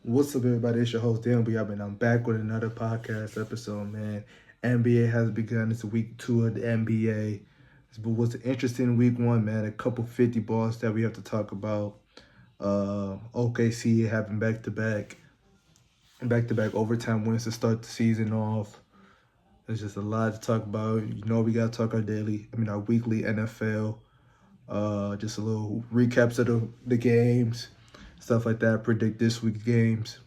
What's up, everybody? It's your host, Dan B. And I'm back with another podcast episode, man. NBA has begun. It's week 2 of the NBA. It was an interesting week 1, man. A couple 50 balls that we have to talk about. OKC having back-to-back overtime wins to start the season off. There's just a lot to talk about. You know, we got to talk our weekly NFL. Just a little recaps of the games, stuff like that. Predict this week's games.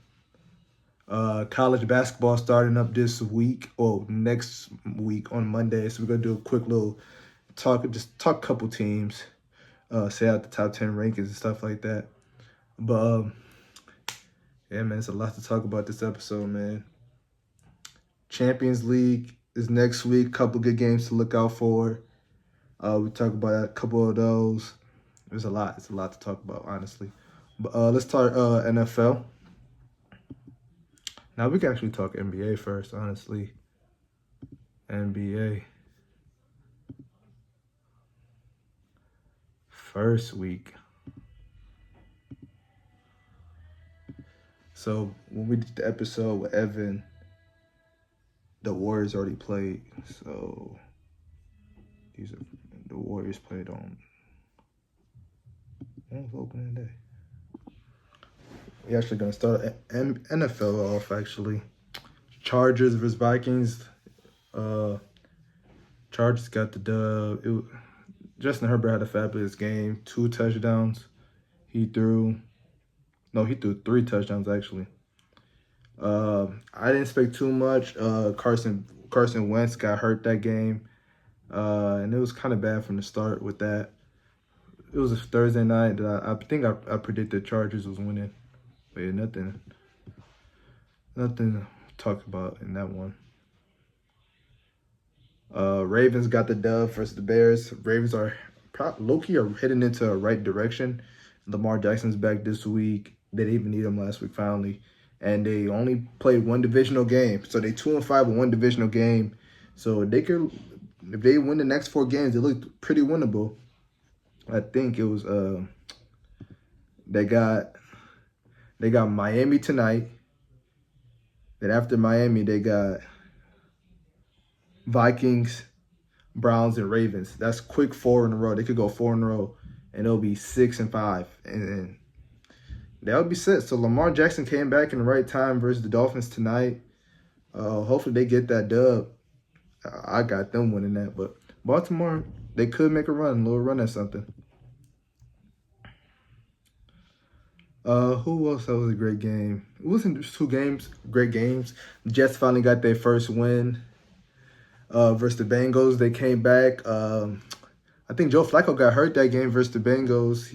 College basketball starting up this week or next week on Monday. So we're gonna do a quick little talk a couple teams, say out the top 10 rankings and stuff like that. But yeah, man, it's a lot to talk about this episode, man. Champions League is next week. Couple good games to look out for. We talk about a couple of those. It's a lot to talk about, honestly. But let's start NFL. Now we can actually talk NBA first, honestly. NBA. First week. So when we did the episode with Evan, the Warriors already played. So the Warriors played on. When was opening day? We're actually gonna start NFL off, actually. Chargers versus Vikings. Chargers got the dub. Justin Herbert had a fabulous game. 2 touchdowns. He threw 3 touchdowns, actually. I didn't expect too much. Carson Wentz got hurt that game. And it was kind of bad from the start with that. It was a Thursday night that I think I predicted Chargers was winning. But yeah, nothing to talk about in that one. Ravens got the dub versus the Bears. Ravens are low-key are heading into the right direction. Lamar Jackson's back this week. They didn't even need him last week, finally. And they only played one divisional game. So they 2-5 with one divisional game. So if they win the next 4 games, it looked pretty winnable. I think it was they got Miami tonight. Then after Miami, they got Vikings, Browns, and Ravens. That's quick 4 in a row. They could go 4 in a row, and it'll be 6-5, and that'll be set. So Lamar Jackson came back in the right time versus the Dolphins tonight. Hopefully they get that dub. I got them winning that, but Baltimore, they could make a little run at something. Who else? That was a great game. It wasn't just 2 games, great games. The Jets finally got their first win versus the Bengals. They came back. I think Joe Flacco got hurt that game versus the Bengals.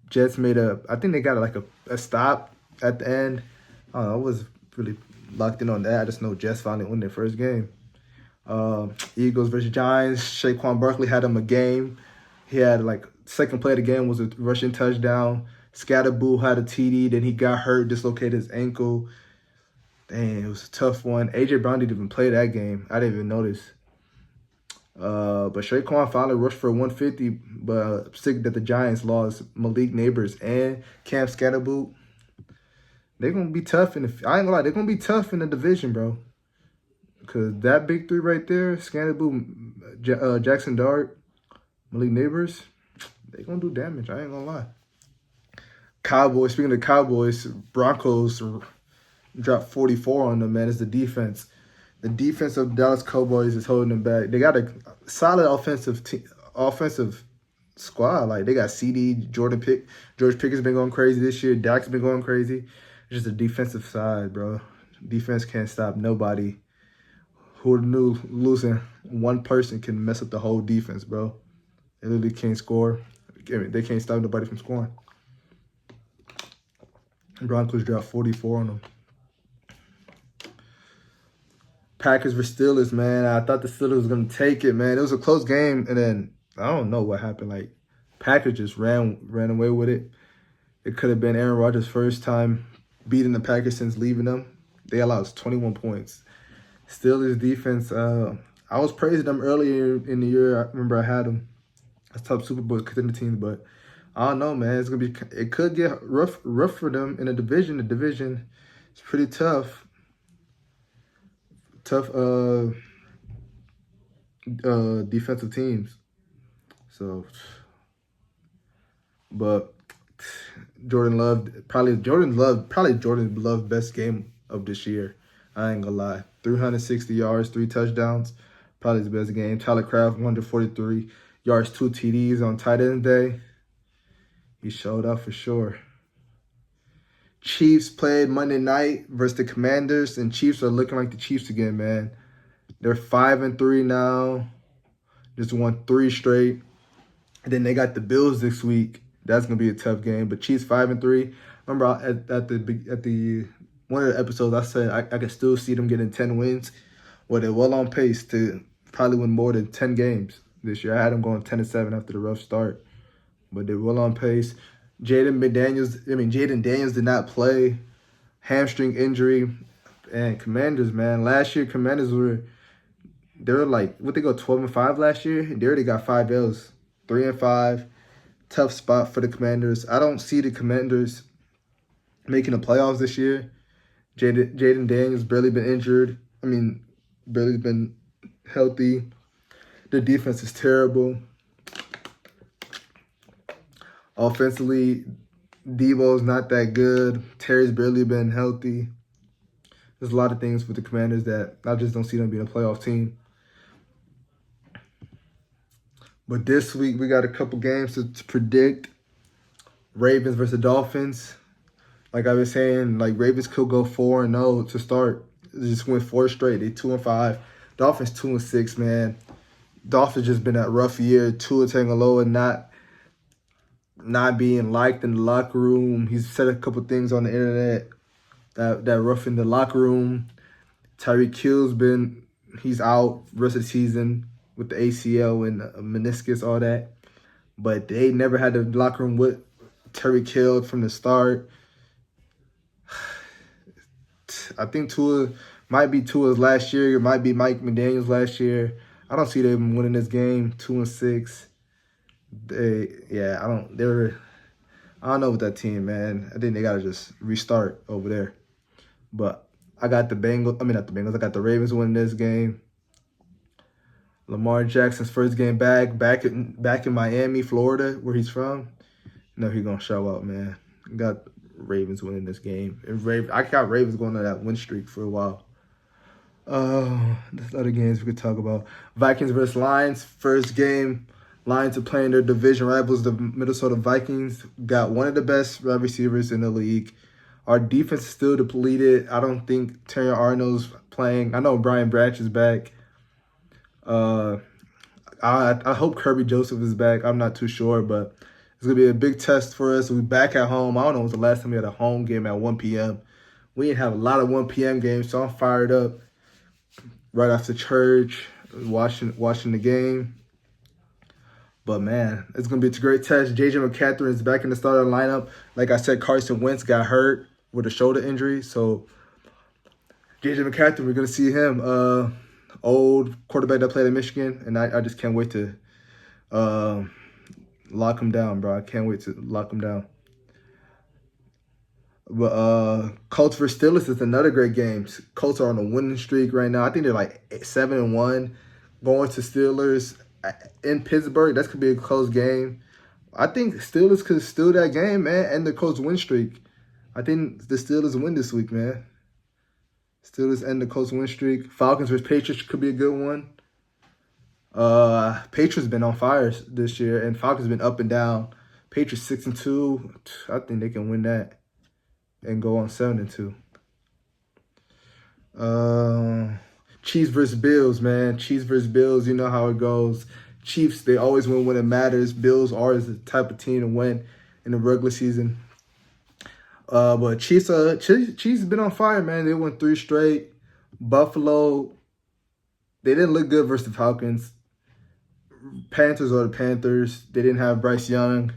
Jets I think they got a stop at the end. I don't know, I was really locked in on that. I just know Jets finally won their first game. Eagles versus Giants. Saquon Barkley had him a game. He had second play of the game was a rushing touchdown. Scatterbull had a TD, then he got hurt, dislocated his ankle. Dang, it was a tough one. A.J. Brown didn't even play that game. I didn't even notice. But Saquon finally rushed for 150, but sick that the Giants lost Malik Neighbors and Cam Scatterbull. They're going to be tough. I ain't gonna lie, they're going to be tough in the division, bro. Because that big 3 right there, Scatterbull, Jackson Dart, Malik Neighbors, they're going to do damage. I ain't going to lie. Cowboys, speaking of Cowboys, Broncos dropped 44 on them, man. It's the defense. The defense of the Dallas Cowboys is holding them back. They got a solid offensive squad. They got CD, George Pickens been going crazy this year. Dak's been going crazy. It's just the defensive side, bro. Defense can't stop nobody. Who knew losing one person can mess up the whole defense, bro? They literally can't score. They can't stop nobody from scoring. Broncos dropped 44 on them. Packers versus Steelers, man. I thought the Steelers was going to take it, man. It was a close game, and then I don't know what happened. Packers just ran away with it. It could have been Aaron Rodgers' first time beating the Packers since leaving them. They allowed 21 points. Steelers defense, I was praising them earlier in the year. I remember I had them as top Super Bowl contender teams, but I don't know, man. It could get rough for them in the division. The division is pretty tough. Tough defensive teams. So, but Jordan Love best game of this year. I ain't gonna lie. 360 yards, 3 touchdowns. Probably his best game. Tyler Kraft, 143 yards, 2 TDs on tight end day. He showed up for sure. Chiefs played Monday night versus the Commanders, and Chiefs are looking like the Chiefs again, man. They're 5-3 now. Just won 3 straight. And then they got the Bills this week. That's gonna be a tough game. But Chiefs 5-3. Remember at the one of the episodes I said I could still see them getting 10 wins. Well, they're well on pace to probably win more than 10 games this year. I had them going 10-7 after the rough start, but they're well on pace. Jaden Daniels did not play, hamstring injury, and Commanders, man. Last year Commanders they were like, what, they go 12-5 last year? They already got 5 L's, 3-5. Tough spot for the Commanders. I don't see the Commanders making the playoffs this year. Jaden Daniels barely been injured. Barely been healthy. The defense is terrible. Offensively, Debo's not that good. Terry's barely been healthy. There's a lot of things with the Commanders that I just don't see them being a playoff team. But this week, we got a couple games to predict. Ravens versus Dolphins. Like I was saying, like Ravens could go 4-0 to start. They just win 4 straight. They 2-5. Dolphins 2-6, man. Dolphins just been that rough year. Tua Tagovailoa not being liked in the locker room. He's said a couple things on the internet that rough in the locker room. Tyreek Hill's he's out rest of the season with the ACL and meniscus, all that. But they never had the locker room with Tyreek Hill from the start. I think Tua might be Tua's last year. It might be Mike McDaniel's last year. I don't see them winning this game. 2-6. I don't know with that team, man. I think they gotta just restart over there. But I got the Bengals. Not the Bengals. I got the Ravens winning this game. Lamar Jackson's first game back in Miami, Florida, where he's from. No, he's gonna show up, man. Got Ravens winning this game. And I got Ravens going on that win streak for a while. There's other games we could talk about. Vikings versus Lions. First game. Lions are playing their division rivals, the Minnesota Vikings. Got one of the best wide receivers in the league. Our defense is still depleted. I don't think Terry Arnold's playing. I know Brian Branch is back. I hope Kirby Joseph is back. I'm not too sure, but it's going to be a big test for us. We're back at home. I don't know when's the last time we had a home game at 1 p.m. We didn't have a lot of 1 p.m. games, so I'm fired up. Right after church, watching the game. But, man, it's going to be a great test. J.J. McCaffrey is back in the starting lineup. Like I said, Carson Wentz got hurt with a shoulder injury. So, J.J. McCaffrey, we're going to see him. Old quarterback that played in Michigan. And I just can't wait to lock him down, bro. I can't wait to lock him down. But Colts versus Steelers is another great game. Colts are on a winning streak right now. I think they're like 7-1. Going to Steelers in Pittsburgh, that could be a close game. I think Steelers could steal that game, man, and the Colts win streak. I think the Steelers win this week, man. Steelers end the Colts win streak. Falcons versus Patriots could be a good one. Patriots been on fire this year, and Falcons been up and down. Patriots 6-2. I think they can win that and go on 7-2. Chiefs versus Bills, man. Chiefs versus Bills, you know how it goes. Chiefs, they always win when it matters. Bills are the type of team to win in the regular season. But Chiefs have been on fire, man. They won 3 straight. Buffalo, they didn't look good versus the Falcons. Panthers are the Panthers. They didn't have Bryce Young.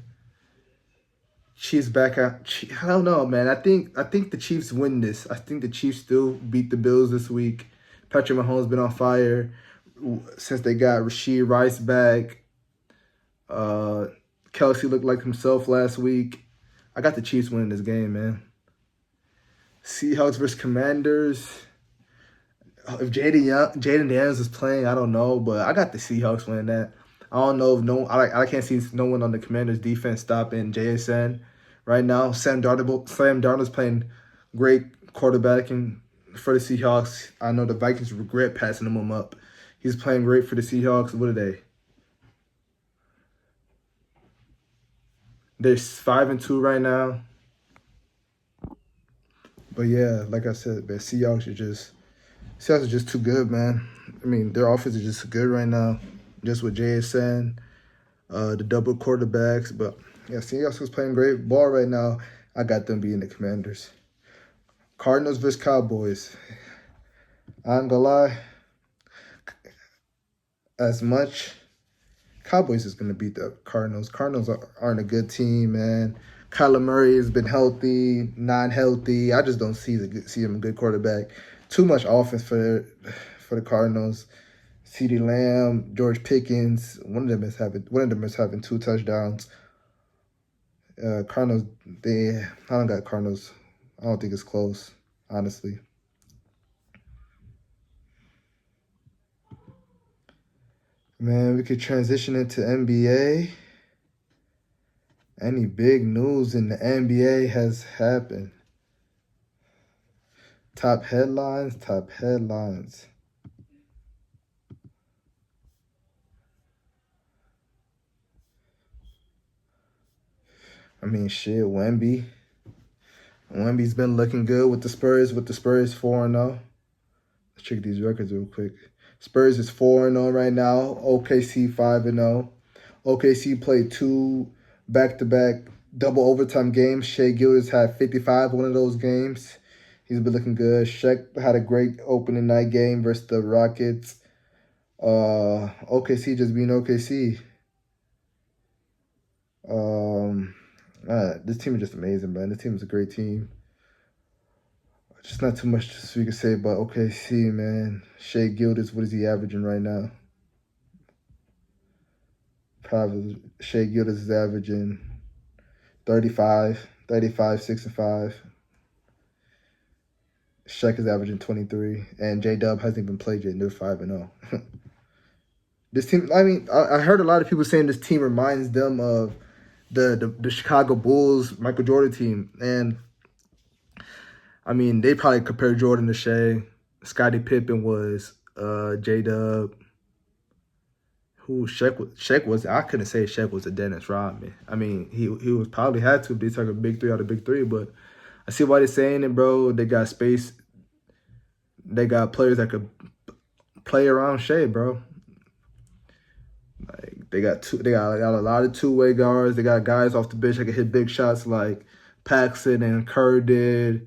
Chiefs back out. I don't know, man. I think the Chiefs win this. I think the Chiefs still beat the Bills this week. Patrick Mahomes been on fire since they got Rashee Rice back. Kelsey looked like himself last week. I got the Chiefs winning this game, man. Seahawks versus Commanders. If Jaden Daniels is playing, I don't know, but I got the Seahawks winning that. I don't know if I can't see no one on the Commanders defense stopping JSN right now. Sam Darnold's playing great quarterbacking for the Seahawks. I know the Vikings regret passing him up. He's playing great for the Seahawks. What are they? They're 5-2 right now. But yeah, like I said, man, Seahawks are just too good, man. I mean, their offense is just good right now, just with JSN, the double quarterbacks. But yeah, Seahawks is playing great ball right now. I got them being the Commanders. Cardinals versus Cowboys. I ain't gonna lie, as much, Cowboys is gonna beat the Cardinals. Cardinals aren't a good team, man. Kyler Murray has been healthy, not healthy. I just don't see him a good quarterback. Too much offense for the Cardinals. CeeDee Lamb, George Pickens, one of them is having 2 touchdowns. Cardinals, I don't got Cardinals. I don't think it's close, honestly. Man, we could transition into NBA. Any big news in the NBA has happened? Top headlines. I mean, shit, Wemby. Wemby's been looking good with the Spurs 4-0. Let's check these records real quick. Spurs is 4-0 right now. OKC 5-0. OKC played 2 back-to-back double overtime games. Shea Gilgeous had 55 one of those games. He's been looking good. Shaq had a great opening night game versus the Rockets. OKC just being OKC. This team is just amazing, man. This team is a great team. Just not too much we can say about OKC, man. Shea Gilgeous, what is he averaging right now? Probably Shea Gilgeous is averaging 35, 6 and 5. Shaq is averaging 23, and J-Dub hasn't even played yet. They're 5-0. This team, I mean, I heard a lot of people saying this team reminds them of the Chicago Bulls, Michael Jordan team, and I mean, they probably compare Jordan to Shea. Scottie Pippen was J-Dub. Who Shaq was? I couldn't say Shaq was a Dennis Rodman. I mean, he was probably had to if they took a big 3 out of big 3, but I see why they're saying it, bro. They got space. They got players that could play around Shea, bro. Like they got a lot of two-way guards. They got guys off the bench that can hit big shots like Paxson and Kerr did.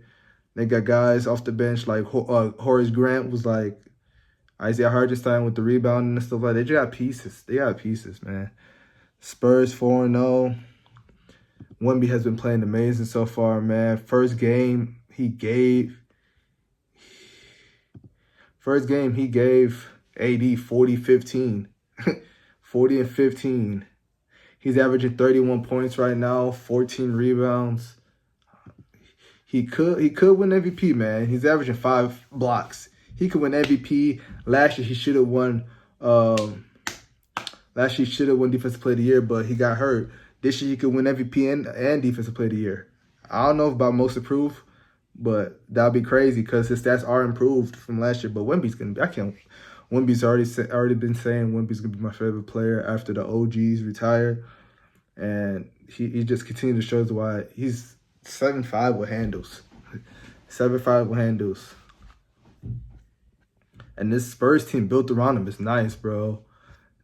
They got guys off the bench like Horace Grant was like Isaiah Hartenstein with the rebounding and stuff like that. They got pieces. They got pieces, man. Spurs 4-0. Wemby has been playing amazing so far, man. First game he gave AD 40-15. 40 and 15. He's averaging 31 points right now, 14 rebounds. He could win MVP, man. He's averaging 5 blocks. He could win MVP. Last year he should have won. Defensive Player of the Year, but he got hurt. This year he could win MVP and Defensive Player of the Year. I don't know about most improved, but that'll be crazy because his stats are improved from last year. But Wemby's gonna be. Wemby's already been saying Wemby's gonna be my favorite player after the OGs retire, and he just continues to show why he's 7'5" with handles. 7'5" with handles. And this Spurs team built around him is nice, bro.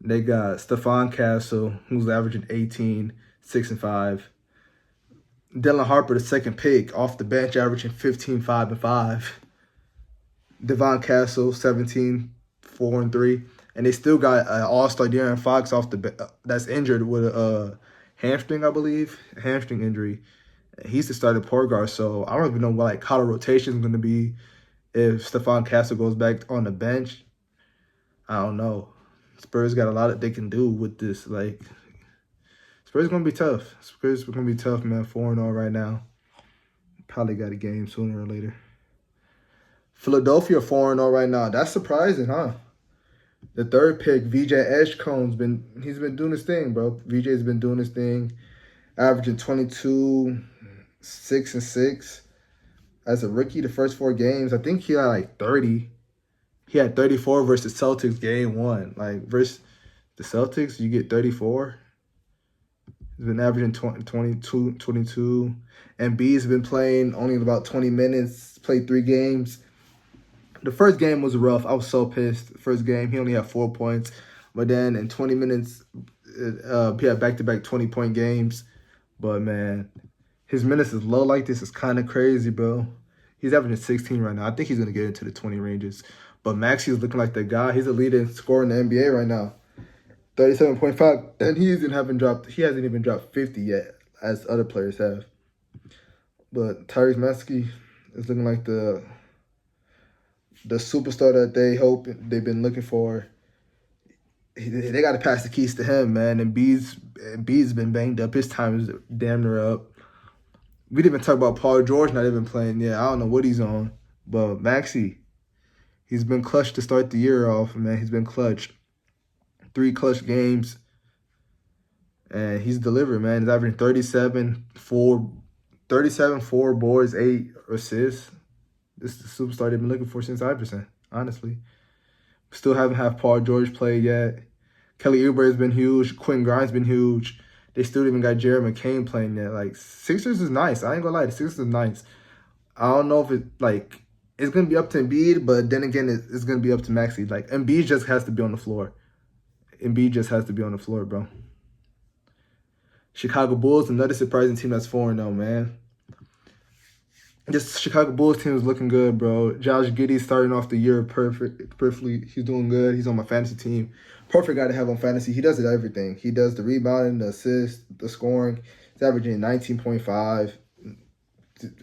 They got Stephon Castle, who's averaging 18, 6 and 5. Dylan Harper, the second pick, off the bench, averaging 15, 5 and 5. Devon Castle, 17, 4 and 3. And they still got All-Star De'Aaron Fox off the that's injured with a hamstring, I believe, a hamstring injury. He's the starting point guard, so I don't even know how the rotation is going to be if Stephon Castle goes back on the bench. I don't know. Spurs got a lot that they can do with this. Like, Spurs gonna be tough. Spurs gonna be tough, man. 4-0 right now. Probably got a game sooner or later. Philadelphia 4-0 right now. That's surprising, huh? The third pick, VJ Edgecomb's he's been doing his thing, bro. VJ's been doing his thing, averaging 22, 6 and 6 as a rookie. The first 4 games, I think he had like 30. He had 34 versus Celtics game 1. Like versus the Celtics, you get 34. He's been averaging 22. And B's been playing only about 20 minutes, played 3 games. The first game was rough. I was so pissed. The first game, he only had 4 points. But then in 20 minutes, he had back-to-back 20-point games. But, man, his minutes is low like this is kind of crazy, bro. He's averaging 16 right now. I think he's going to get into the 20 ranges. But Maxey is looking like the guy. He's a leader in scoring in the NBA right now. 37.5. And he hasn't even dropped 50 yet, as other players have. But Tyrese Maxey is looking like the superstar that they've been looking for. They got to pass the keys to him, man. And B's been banged up. His time is damn near up. We didn't even talk about Paul George not even playing. Yeah, I don't know what he's on. But Maxey, he's been clutch to start the year off, man. He's been clutch. 3 clutch games. And he's delivered, man. He's averaging 37, 4 boards, 8 assists. This is the superstar they've been looking for since Iverson, honestly. Still haven't had Paul George play yet. Kelly Oubre's been huge. Quentin Grimes been huge. They still even got Jared McCain playing yet. Like, Sixers is nice. I ain't gonna lie, the Sixers is nice. I don't know if it's gonna be up to Embiid, but then again, it's gonna be up to Maxey. Like, Embiid just has to be on the floor. Embiid just has to be on the floor, bro. Chicago Bulls, another surprising team that's 4-0, man. This Chicago Bulls team is looking good, bro. Josh Giddey starting off the year perfectly. He's doing good. He's on my fantasy team. Perfect guy to have on fantasy. He does everything. He does the rebounding, the assist, the scoring. He's averaging 19.5,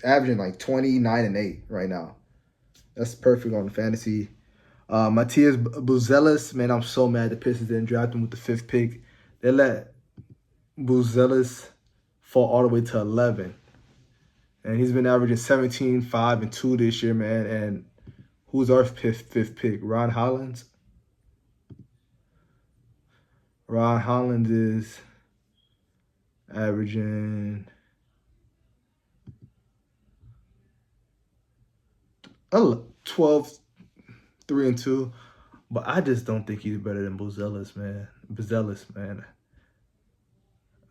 averaging like 29 and 8 right now. That's perfect on fantasy. Matthias Buzelis, man, I'm so mad the Pistons didn't draft him with the 5th pick. They let Buzelis fall all the way to 11. And he's been averaging 17, 5, and 2 this year, man. And who's our 5th pick? Ron Hollins? Ron Hollins is averaging 12, 3 and 2. But I just don't think he's better than Buzelis, man.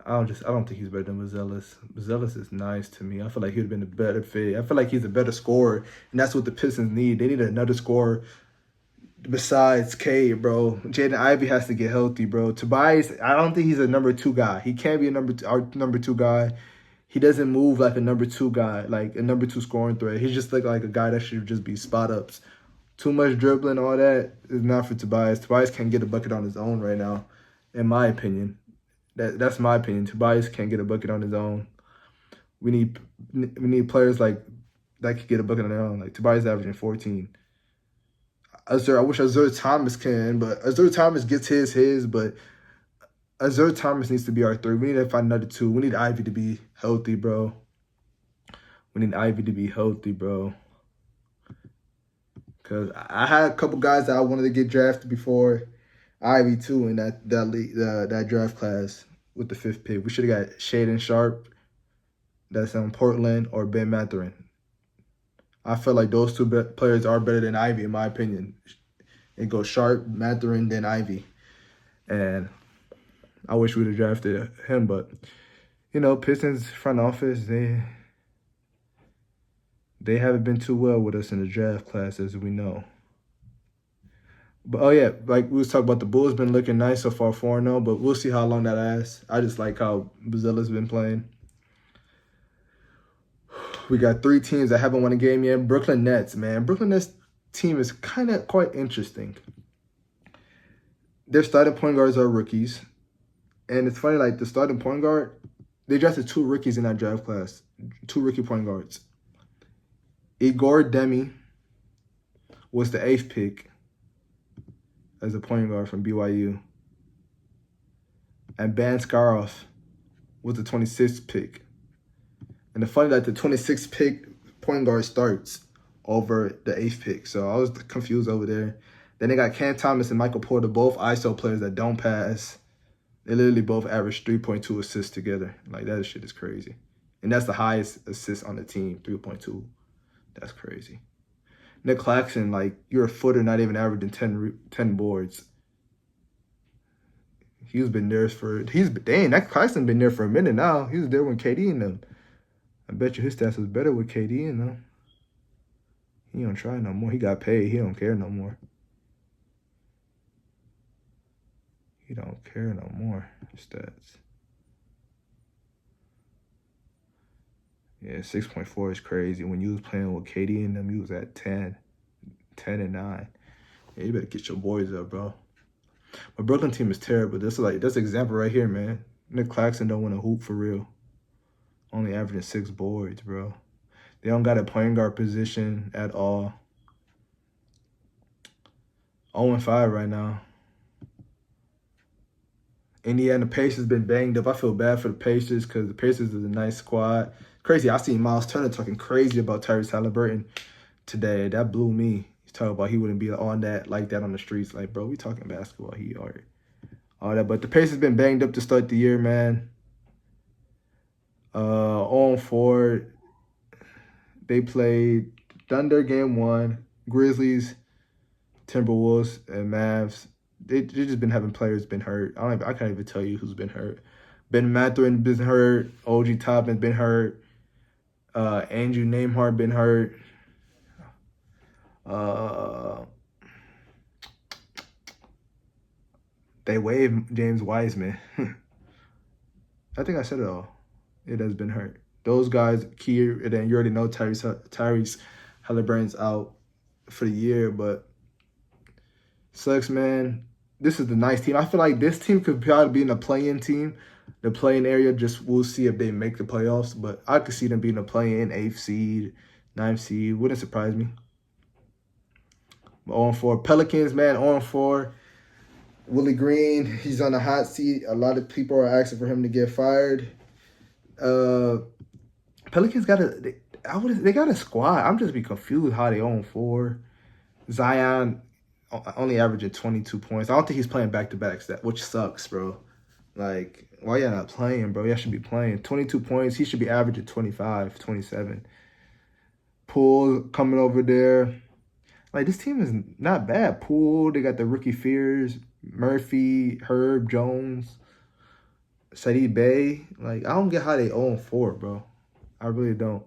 I don't think he's better than Buzelis. Buzelis is nice to me. I feel like he would have been a better fit. I feel like he's a better scorer, and that's what the Pistons need. They need another scorer besides K, bro. Jaden Ivey has to get healthy, bro. Tobias, I don't think he's a number 2 guy. He can't be our number 2 guy. He doesn't move like a number 2 guy, like a number 2 scoring threat. He's just like a guy that should just be spot ups. Too much dribbling, all that is not for Tobias. Tobias can't get a bucket on his own right now, in my opinion. That's my opinion. Tobias can't get a bucket on his own. We need players like that could get a bucket on their own. Like Tobias averaging 14. I wish Azure Thomas can, but Azure Thomas gets his, but Azure Thomas needs to be our 3. We need to find another 2. We need Ivy to be healthy, bro. Because I had a couple guys that I wanted to get drafted before Ivy too in that draft class with the 5th pick. We should have got Shaedon Sharpe, that's on Portland, or Ben Mathurin. I feel like those 2 players are better than Ivy in my opinion. It goes Sharpe, Mathurin, then Ivy, and I wish we'd have drafted him. But Pistons front office they haven't been too well with us in the draft class, as we know. But, oh, yeah, like we was talking about, the Bulls been looking nice so far, 4-0, but we'll see how long that lasts. I just like how Buzelis been playing. We got 3 teams that haven't won a game yet. Brooklyn Nets, man. Brooklyn Nets team is kind of quite interesting. Their starting point guards are rookies. And it's funny, like the starting point guard, they drafted 2 rookies in that draft class. 2 rookie point guards. Igor Demi was the 8th pick as a point guard from BYU. And Ban Skaroff was the 26th pick. And the funny that the 26th pick point guard starts over the 8th pick. So I was confused over there. Then they got Cam Thomas and Michael Porter, both ISO players that don't pass. They literally both average 3.2 assists together. Like, that shit is crazy. And that's the highest assist on the team, 3.2. That's crazy. Nick Claxton, like, you're a footer, not even averaging 10 boards. He's been there Nick Claxton been there for a minute now. He was there when KD and them. I bet you his stats was better with KD and them. He don't try no more. He got paid. He don't care no more. He don't care no more. Stats. Yeah, 6.4 is crazy. When you was playing with KD and them, you was at 10 and 9. Yeah, you better get your boys up, bro. My Brooklyn team is terrible. That's an example right here, man. Nick Claxton don't want to hoop for real. Only averaging 6 boards, bro. They don't got a point guard position at all. 0-5 right now. Indiana Pacers been banged up. I feel bad for the Pacers because the Pacers is a nice squad. Crazy. I seen Miles Turner talking crazy about Tyrese Halliburton today. That blew me. He's talking about he wouldn't be on that like that on the streets. Like, bro, we talking basketball. He all that. But the Pacers been banged up to start the year, man. 0-4. They played Thunder game 1, Grizzlies, Timberwolves, and Mavs. They just been having players been hurt. I can't even tell you who's been hurt. Ben Mathurin been hurt. OG Toppin been hurt. Andrew Nembhard been hurt. They waived James Wiseman. I think I said it all. It has been hurt. Those guys, key, and then you already know Tyrese Halliburton's out for the year, but sucks, man. This is the nice team. I feel like this team could probably be in the play-in team. The play-in area, just we'll see if they make the playoffs, but I could see them being a play-in 8th seed, 9th seed. Wouldn't surprise me. 0-4. Pelicans, man, 0-4. Willie Green, he's on the hot seat. A lot of people are asking for him to get fired. Pelicans got a squad. I'm just be confused how they 0-4. Zion only averaging 22 points. I don't think he's playing back-to-backs, which sucks, bro. Like, why y'all not playing, bro? Y'all should be playing. 22 points. He should be averaging 25, 27. Poole coming over there. Like, this team is not bad. Poole, they got the rookie fears. Murphy, Herb, Jones, Sadie Bay. Like, I don't get how they 0-4, bro. I really don't.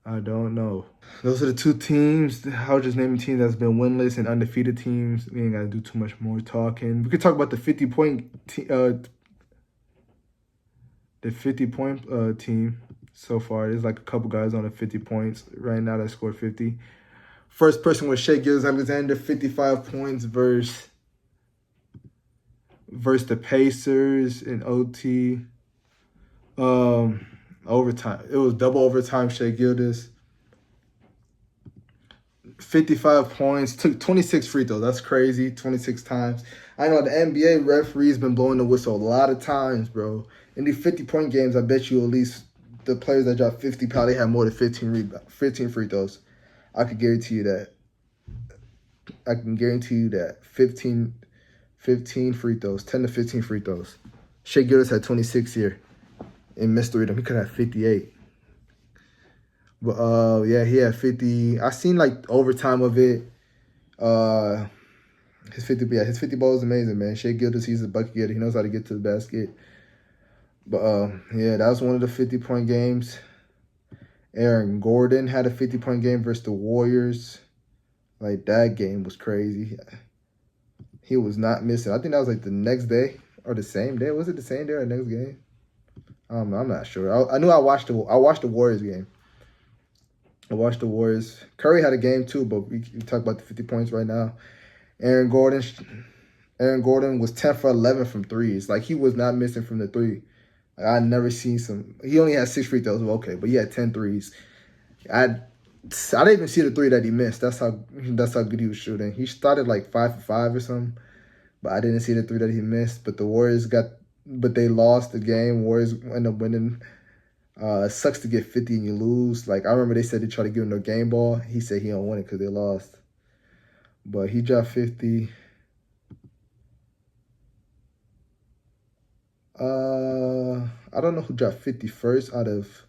I don't know. Those are the two teams. I was just naming teams that's been winless and undefeated teams. We ain't got to do too much more talking. We could talk about the 50-point team so far. There's like a couple guys on the 50 points right now that scored 50. First person was Shai Gilgeous-Alexander, 55 points versus the Pacers in OT. Overtime. It was double overtime. Shai Gilgeous, 55 points, took 26 free throws. That's crazy. 26 times. I know the NBA referees been blowing the whistle a lot of times, bro. In these 50-point games, I bet you at least the players that dropped 50 probably had more than 15 free throws. I could guarantee you that. I can guarantee you that. 15 free throws, 10 to 15 free throws. Shai Gilgeous had 26 here and missed 3 of them. He could have 58. But, yeah, he had 50. I seen, like, overtime of it. His 50 ball is amazing, man. Shai Gilgeous, he's a bucket getter. He knows how to get to the basket. But, yeah, that was one of the 50-point games. Aaron Gordon had a 50-point game versus the Warriors. Like, that game was crazy. He was not missing. I think that was, like, the next day or the same day. Was it the same day or the next game? I'm not sure. I knew I watched the Warriors game. I watched the Warriors. Curry had a game, too, but we talk about the 50 points right now. Aaron Gordon was 10 for 11 from threes. Like, he was not missing from the three. Like, I never seen some. He only had 6 free throws. Well, okay, but he had 10 threes. I didn't even see the 3 that he missed. That's how good he was shooting. He started like 5 for 5 or something. but I didn't see the 3 that he missed. But they lost the game. Warriors ended up winning. It sucks to get 50 and you lose. Like, I remember they said they tried to give him the game ball. He said he don't want it because they lost. But he dropped 50. I don't know who dropped 50 first out of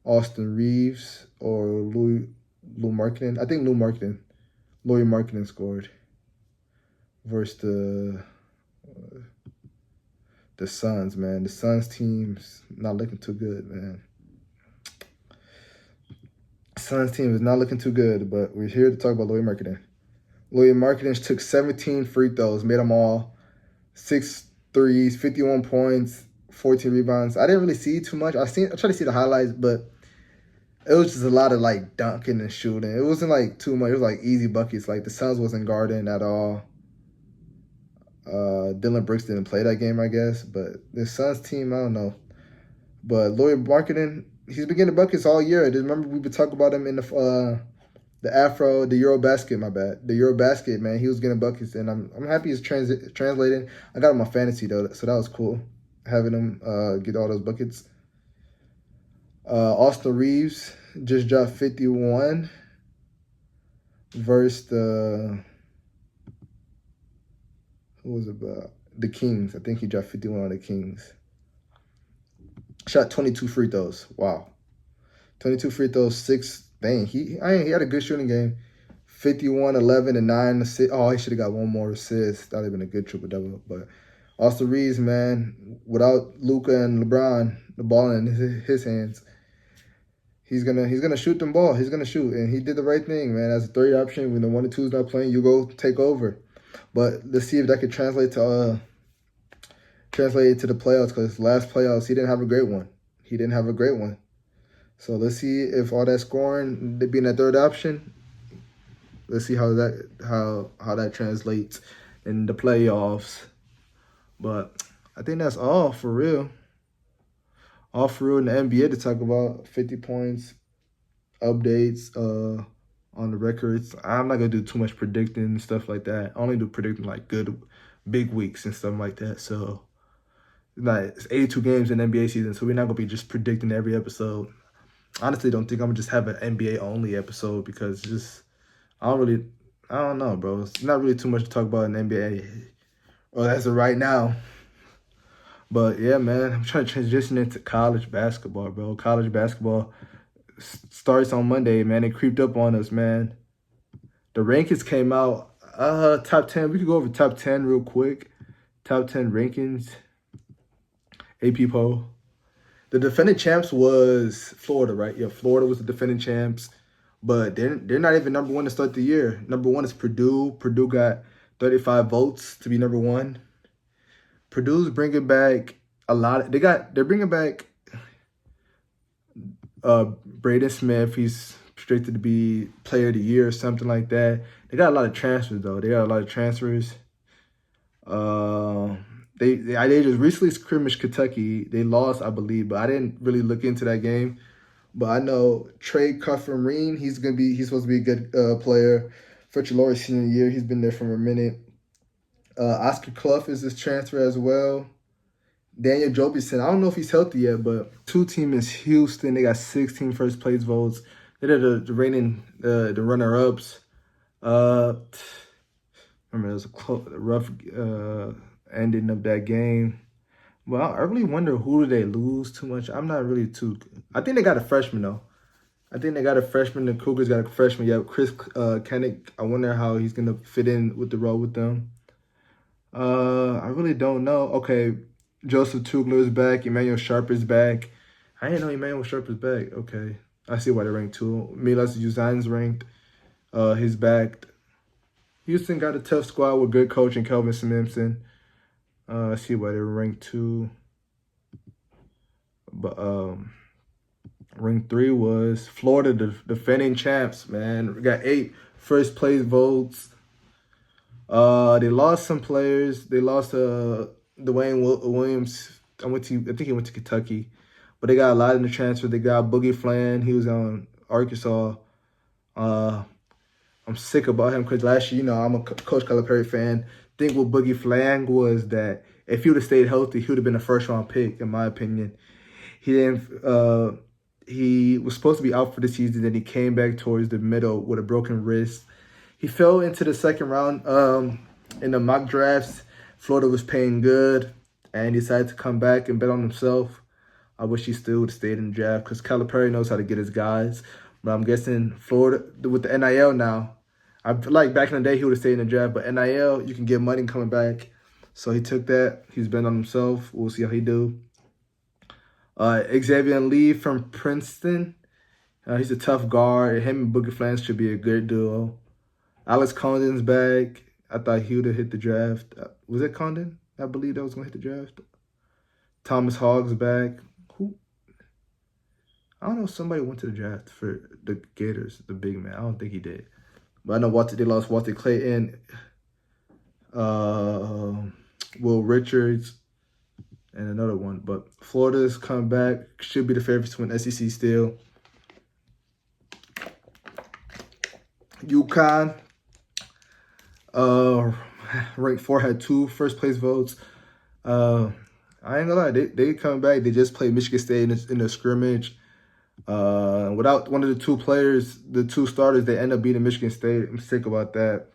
Austin Reeves or Lou Markkinen. I think Laurie Markkinen scored versus the Suns, man. The Suns team's not looking too good, man. Suns team is not looking too good, but we're here to talk about Laurie Markkinen. Laurie Markkinen took 17 free throws, made them all 6 threes, 51 points, 14 rebounds. I didn't really see too much. I tried to see the highlights, but it was just a lot of like dunking and shooting. It wasn't like too much. It was like easy buckets. Like the Suns wasn't guarding at all. Dylan Brooks didn't play that game, I guess. But the Suns team, I don't know. But Laurie Markkinen, he's been getting buckets all year. I just remember we've been talking about him in the Eurobasket, man. He was getting buckets, and I'm happy he's translating. I got him on fantasy though, so that was cool having him get all those buckets. Austin Reeves just dropped 51 versus the Kings. I think he dropped 51 on the Kings. Shot 22 free throws. Wow. 22 free throws, 6. Dang, he had a good shooting game. 51, 11, and 9 assists. Oh, he should have got one more assist. That would have been a good triple-double. But Austin Reeves, man, without Luka and LeBron, the ball in his hands, he's gonna shoot them ball. He's gonna shoot, and he did the right thing, man. As a third option, when the 1 and 2 is not playing, you go take over. But let's see if that could translate to the playoffs. Because last playoffs, he didn't have a great one. So let's see if all that scoring, being that third option, let's see how that translates in the playoffs. But I think that's all for real. All for real in the NBA to talk about. 50 points, updates on the records. I'm not going to do too much predicting and stuff like that. I only do predicting like good big weeks and stuff like that. So it's 82 games in the NBA season, so we're not going to be just predicting every episode. Honestly, don't think I'm going to just have an NBA-only episode because I don't know, bro. It's not really too much to talk about in the NBA. Well, as of right now. But, yeah, man, I'm trying to transition into college basketball, bro. College basketball starts on Monday, man. It creeped up on us, man. The rankings came out. Top 10. We could go over top 10 real quick. Top 10 rankings. AP poll. The defending champs was Florida, right? Yeah, Florida was the defending champs. But they're not even number one to start the year. Number one is Purdue. Purdue got 35 votes to be number one. Purdue's bringing back a lot. They're bringing back Braden Smith. He's projected to be player of the year or something like that. They got a lot of transfers though. They just recently scrimmaged Kentucky. They lost, I believe, but I didn't really look into that game. But I know Trey Cufferin, he's supposed to be a good player. Fletcher Lawrence senior year, he's been there for a minute. Oscar Clough is his transfer as well. Daniel Jobison, I don't know if he's healthy yet, but 2 team is Houston. They got 16 first place votes. They're the reigning the runner-ups. Remember, it was a rough ending of that game. Well, I really wonder who did they lose too much. I'm not really too. I think they got a freshman though. The Cougars got a freshman. Yeah, Chris Kennick. I wonder how he's gonna fit in with the role with them. I really don't know. Okay, Joseph Tugler is back. Emmanuel Sharp is back. I didn't know Emmanuel Sharp is back. Okay, I see why they're ranked 2. Milas Uzain's ranked. He's back. Houston got a tough squad with good coach and Kelvin Simpson. I see why they're ranked 2. But ranked 3 was Florida, the defending champs, man. We got 8 first place votes. They lost some players. They lost Dwayne Williams. I think he went to Kentucky. But they got a lot in the transfer. They got Boogie Flan. He was on Arkansas. I'm sick about him because last year, I'm a Coach Calipari fan. thing with Boogie Flang was that if he would have stayed healthy, he would have been a first-round pick, in my opinion. He didn't. He was supposed to be out for the season, then he came back towards the middle with a broken wrist. He fell into the second round in the mock drafts. Florida was paying good, and he decided to come back and bet on himself. I wish he still would have stayed in the draft because Calipari knows how to get his guys. But I'm guessing Florida, with the NIL now, I feel like back in the day he would have stayed in the draft, but NIL, you can get money coming back. So he took that. He's bet on himself. We'll see how he do. Xavier Lee from Princeton. He's a tough guard. Him and Boogie Flanks should be a good duo. Alex Condon's back. I thought he would have hit the draft. Was it Condon? I believe that was going to hit the draft. Thomas Hogg's back. Who? I don't know if somebody went to the draft for the Gators, the big man. I don't think he did. But I know they lost Walter Clayton, Will Richards, and another one. But Florida's come back. Should be the favorites to win SEC still. UConn, ranked 4, had 2 first-place votes. I ain't gonna lie, they come back. They just played Michigan State in the scrimmage. Without one of the 2 players, the 2 starters, they end up beating Michigan State. I'm sick about that.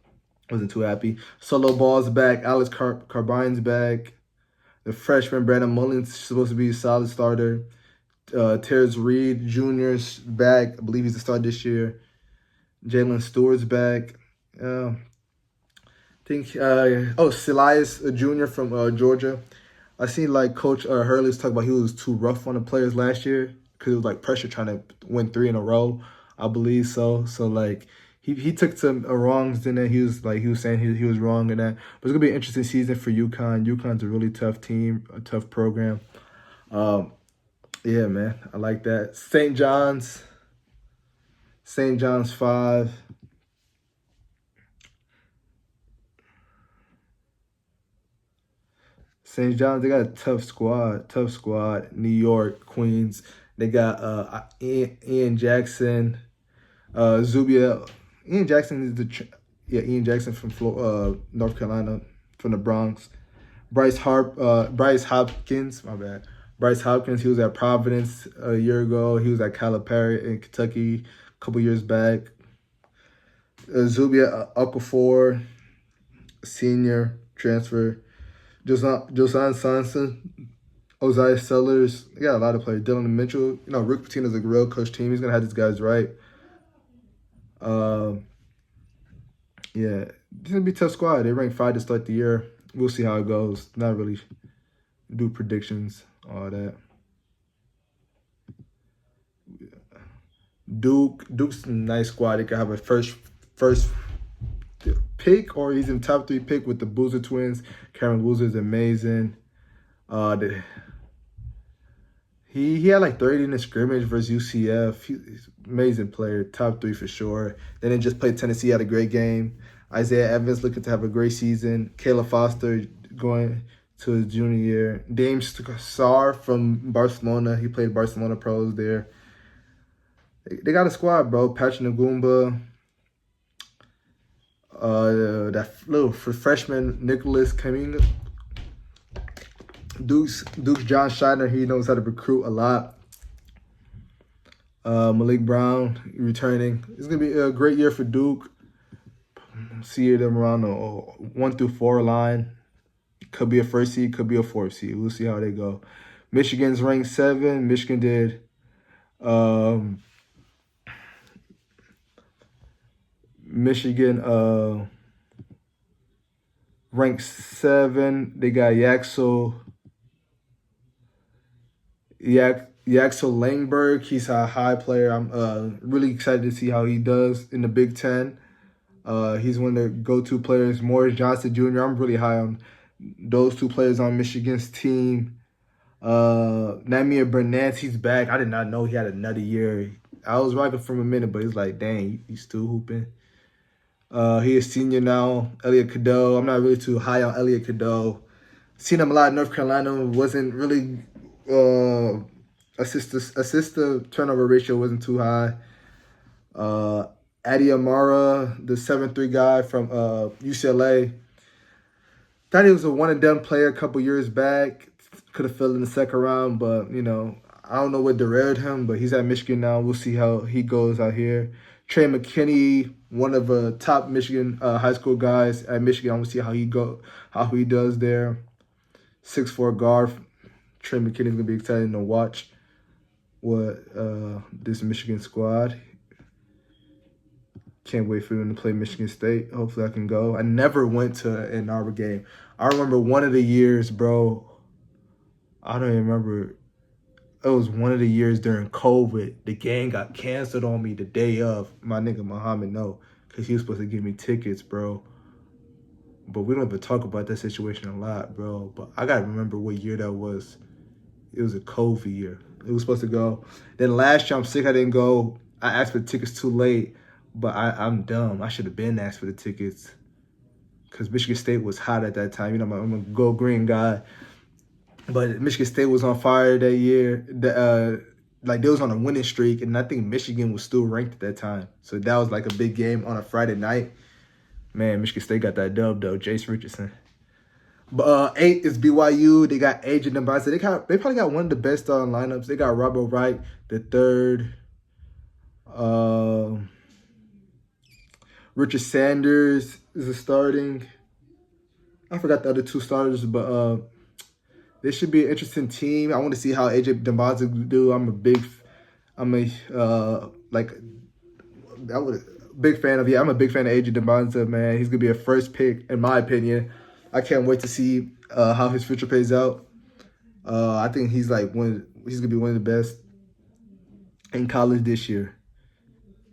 Wasn't too happy. Solo Ball's back. Alex Carbine's back. The freshman Brandon Mullins is supposed to be a solid starter. Terrence Reed Jr.'s back. I believe he's the start this year. Jalen Stewart's back. Silas Jr. from Georgia. I seen like Coach Hurley's talk about he was too rough on the players last year because it was like pressure trying to win 3 in a row. I believe so. So like he took some wrongs in there. He was saying he was wrong in that. But it's gonna be an interesting season for UConn. UConn's a really tough team, a tough program. Yeah, man, I like that. St. John's 5. St. John's, they got a tough squad. New York, Queens. They got Ian Jackson, Zubia. Ian Jackson is Ian Jackson from North Carolina, from the Bronx. Bryce Hopkins, my bad. Bryce Hopkins, he was at Providence a year ago. He was at Calipari in Kentucky a couple years back. Zubia Okafor, senior transfer. Josiah Sanson, Ozai Sellers. They got a lot of players. Dylan Mitchell. Rick Pitino's a real coach team. He's going to have these guys right. Yeah, it's going to be a tough squad. They ranked 5 to start the year. We'll see how it goes. Not really do predictions, all that. Duke's a nice squad. They could have a first pick or even top 3 pick with the Boozer twins. Cameron Boozer is amazing. He had like 30 in the scrimmage versus UCF. He's an amazing player, top 3 for sure. Then they just played Tennessee, had a great game. Isaiah Evans looking to have a great season. Caleb Foster going to his junior year. Dame Sarr from Barcelona. He played Barcelona pros there. They got a squad, bro. Patrick Ngumba. That little freshman Nicholas Kaminga. Duke's John Scheidner, he knows how to recruit a lot. Malik Brown returning. It's gonna be a great year for Duke. See them around the 1 through 4 line. Could be a 1st seed, could be a 4th seed. We'll see how they go. Michigan's ranked 7. Michigan did. Michigan ranked 7. They got Yaxel Langberg. He's a high player. I'm really excited to see how he does in the Big Ten. He's one of the go-to players. Morris Johnson Jr. I'm really high on those 2 players on Michigan's team. Namir Burnett, he's back. I did not know he had another year. I was rocking from a minute, but he's like, dang, he's still hooping. He is senior now. Elliot Cadeau. I'm not really too high on Elliot Cadeau. Seen him a lot in North Carolina. Wasn't really assist to turnover ratio wasn't too high. Adi Amara, the 7'3" guy from UCLA. thought he was a one-and-done player a couple years back. Could have filled in the second round, but, I don't know what derailed him, but he's at Michigan now. We'll see how he goes out here. Trey McKinney, one of the top Michigan high school guys at Michigan. I want to see how he does there. 6'4" guard. Trey McKinney's going to be exciting to watch what this Michigan squad. Can't wait for them to play Michigan State. Hopefully I can go. I never went to an Ann Arbor game. I remember one of the years, bro. I don't even remember. It was one of the years during COVID. The game got canceled on me the day of. My nigga Muhammad, no. Because he was supposed to give me tickets, bro. But we don't even talk about that situation a lot, bro. But I got to remember what year that was. It was a COVID year. It was supposed to go. Then last year, I'm sick I didn't go. I asked for the tickets too late. But I'm dumb. I should have been asked for the tickets. Because Michigan State was hot at that time. I'm a go green guy. But Michigan State was on fire that year. They was on a winning streak. And I think Michigan was still ranked at that time. So that was like a big game on a Friday night. Man, Michigan State got that dub, though. Jace Richardson. But 8 is BYU. They got AJ Dembasa. They probably got one of the best lineups. They got Robert Wright, the third. Richard Sanders is starting. I forgot the other two starters, but this should be an interesting team. I want to see how AJ Dembasa do. I'm a big fan of AJ Dembasa, man. He's gonna be a first pick in my opinion. I can't wait to see how his future plays out. I think he's gonna be one of the best in college this year.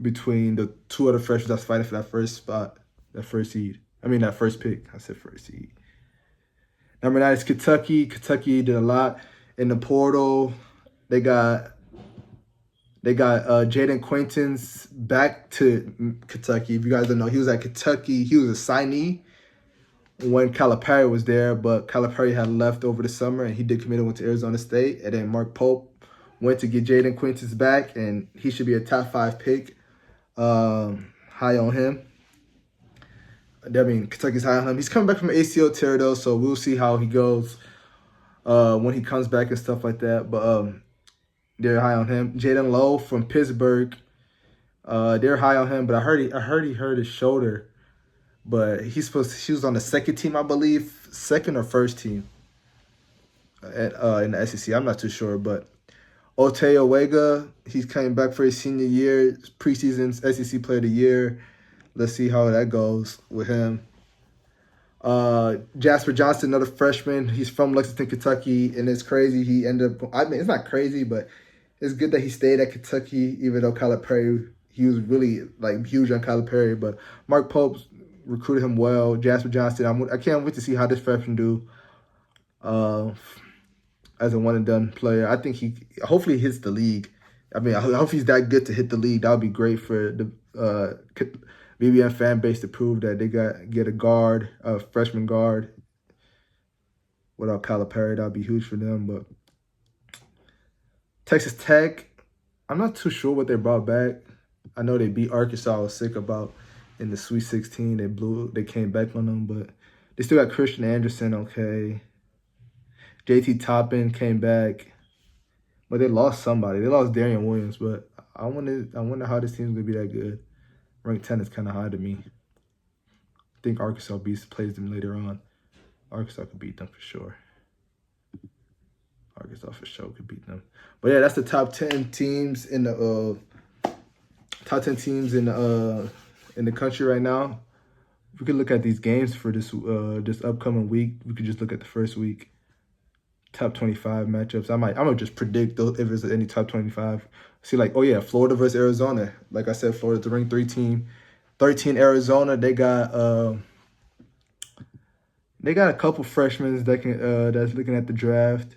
Between the two other freshmen that's fighting for that first spot, that first seed. That first pick. I said first seed. Number 9 is Kentucky. Kentucky did a lot in the portal. They got Jaden Quaintance back to Kentucky. If you guys don't know, he was at Kentucky. He was a signee when Calipari was there, but Calipari had left over the summer, and he did commit and went to Arizona State. And then Mark Pope went to get Jaden Quaintance back, and he should be a top 5 pick. High on him. Kentucky's high on him. He's coming back from an ACL tear, though, so we'll see how he goes when he comes back and stuff like that. But they're high on him. Jaden Lowe from Pittsburgh, they're high on him, but I heard he hurt his shoulder. But he was on the second team, I believe, second or first team in the SEC. I'm not too sure, but Otey Owega, he's coming back for his senior year, preseason SEC Player of the Year. Let's see how that goes with him. Jasper Johnson, another freshman. He's from Lexington, Kentucky, and it's crazy. He ended up, it's not crazy, but it's good that he stayed at Kentucky, even though Calipari, he was really huge on Calipari. But Mark Pope recruited him well. Jasper Johnson, I can't wait to see how this freshman do. As a one-and-done player. I think hopefully hits the league. I hope he's that good to hit the league. That would be great for the BBM fan base to prove that they get a freshman guard. Without Calipari, that would be huge for them. But Texas Tech, I'm not too sure what they brought back. I know they beat Arkansas. I was sick about in the Sweet 16. They came back on them, but they still got Christian Anderson, okay. JT Toppin came back, but they lost somebody. They lost Darian Williams, but I wonder how this team's gonna be that good. Rank 10 is kind of high to me. I think Arkansas plays them later on. Arkansas could beat them for sure. Arkansas for sure could beat them. But yeah, that's the top 10 teams in the country right now. We could look at these games for this upcoming week. We could just look at the first week. Top 25 matchups. I'm gonna just predict those if there's any top 25. See, Florida versus Arizona. Like I said, Florida's the ranked 3 team. 13 Arizona. They got a couple freshmen that's looking at the draft.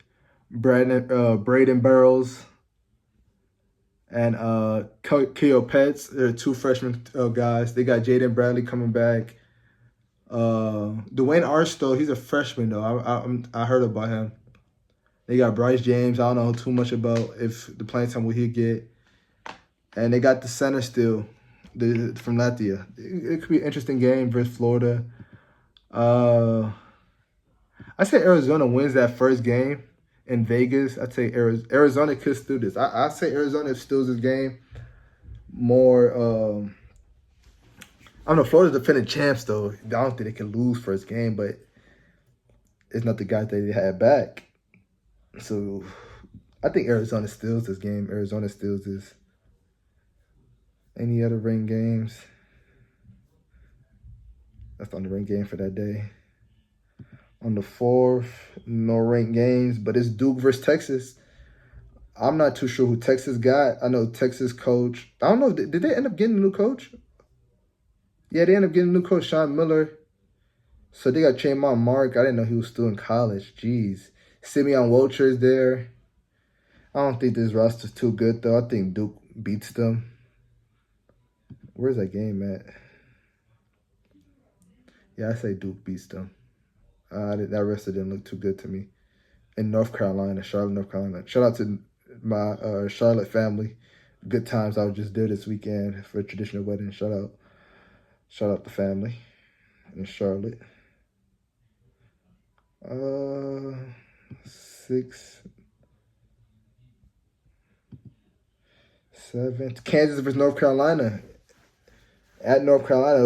Braden Burrows and Keo Petts. They're 2 freshman guys. They got Jaden Bradley coming back. Dwayne Arstow, he's a freshman though. I heard about him. They got Bryce James. I don't know too much about if the playing time will he get. And they got the center still from Latvia. It could be an interesting game versus Florida. I say Arizona wins that first game in Vegas. I'd say Arizona could still this. I say Arizona steals this game more. I don't know. Florida's defending champs, though. I don't think they can lose first game, but it's not the guys that they had back. So I think Arizona steals this game. Arizona steals this. Any other ring games? That's the only ring game for that day. On the 4th, no ranked games, but it's Duke versus Texas. I'm not too sure who Texas got. I know Texas coach. I don't know. Did they end up getting a new coach? Yeah, they ended up getting a new coach, Sean Miller. So they got Chamon Mark. I didn't know he was still in college. Jeez. Simeon Wilcher's there. I don't think this roster's too good, though. I think Duke beats them. Where's that game at? Yeah, I say Duke beats them. That roster didn't look too good to me. In North Carolina, Charlotte, North Carolina. Shout out to my Charlotte family. Good times. I was just there this weekend for a traditional wedding. Shout out the family in Charlotte. 6, 7. Kansas versus North Carolina. At North Carolina,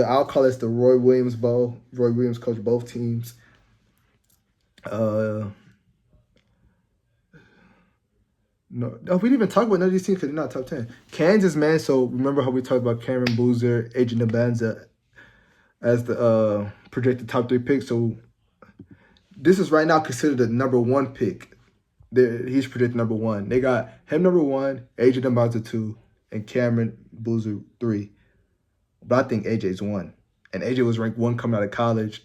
I'll call this the Roy Williams Bowl. Roy Williams coached both teams. No, we didn't even talk about none of these teams because they're not top 10. Kansas, man. So remember how we talked about Cameron Boozer, Adrian Nabanza as the projected top 3 pick. So this is right now considered the number 1 pick. He's predicted number 1. They got him number 1, Adrian Nabanza 2, and Cameron Boozer 3. But I think AJ's 1. And AJ was ranked 1 coming out of college.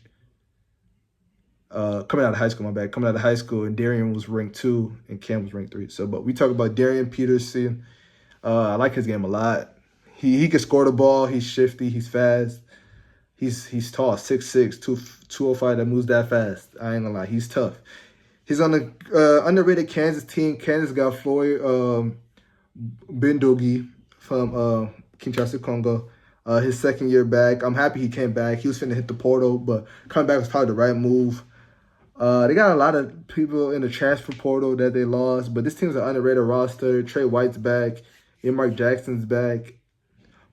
Coming out of high school, my bad. Coming out of high school, and Darian was ranked 2, and Cam was ranked 3. So, but we talk about Darian Peterson. I like his game a lot. He can score the ball. He's shifty. He's fast. He's tall, 6'6", 205. That moves that fast. I ain't gonna lie. He's tough. He's on the underrated Kansas team. Kansas got Floyd Bindogi from Kinshasa, Congo. His second year back. I'm happy he came back. He was finna hit the portal, but coming back was probably the right move. They got a lot of people in the transfer portal that they lost, but this team's an underrated roster. Trey White's back. Mark Jackson's back.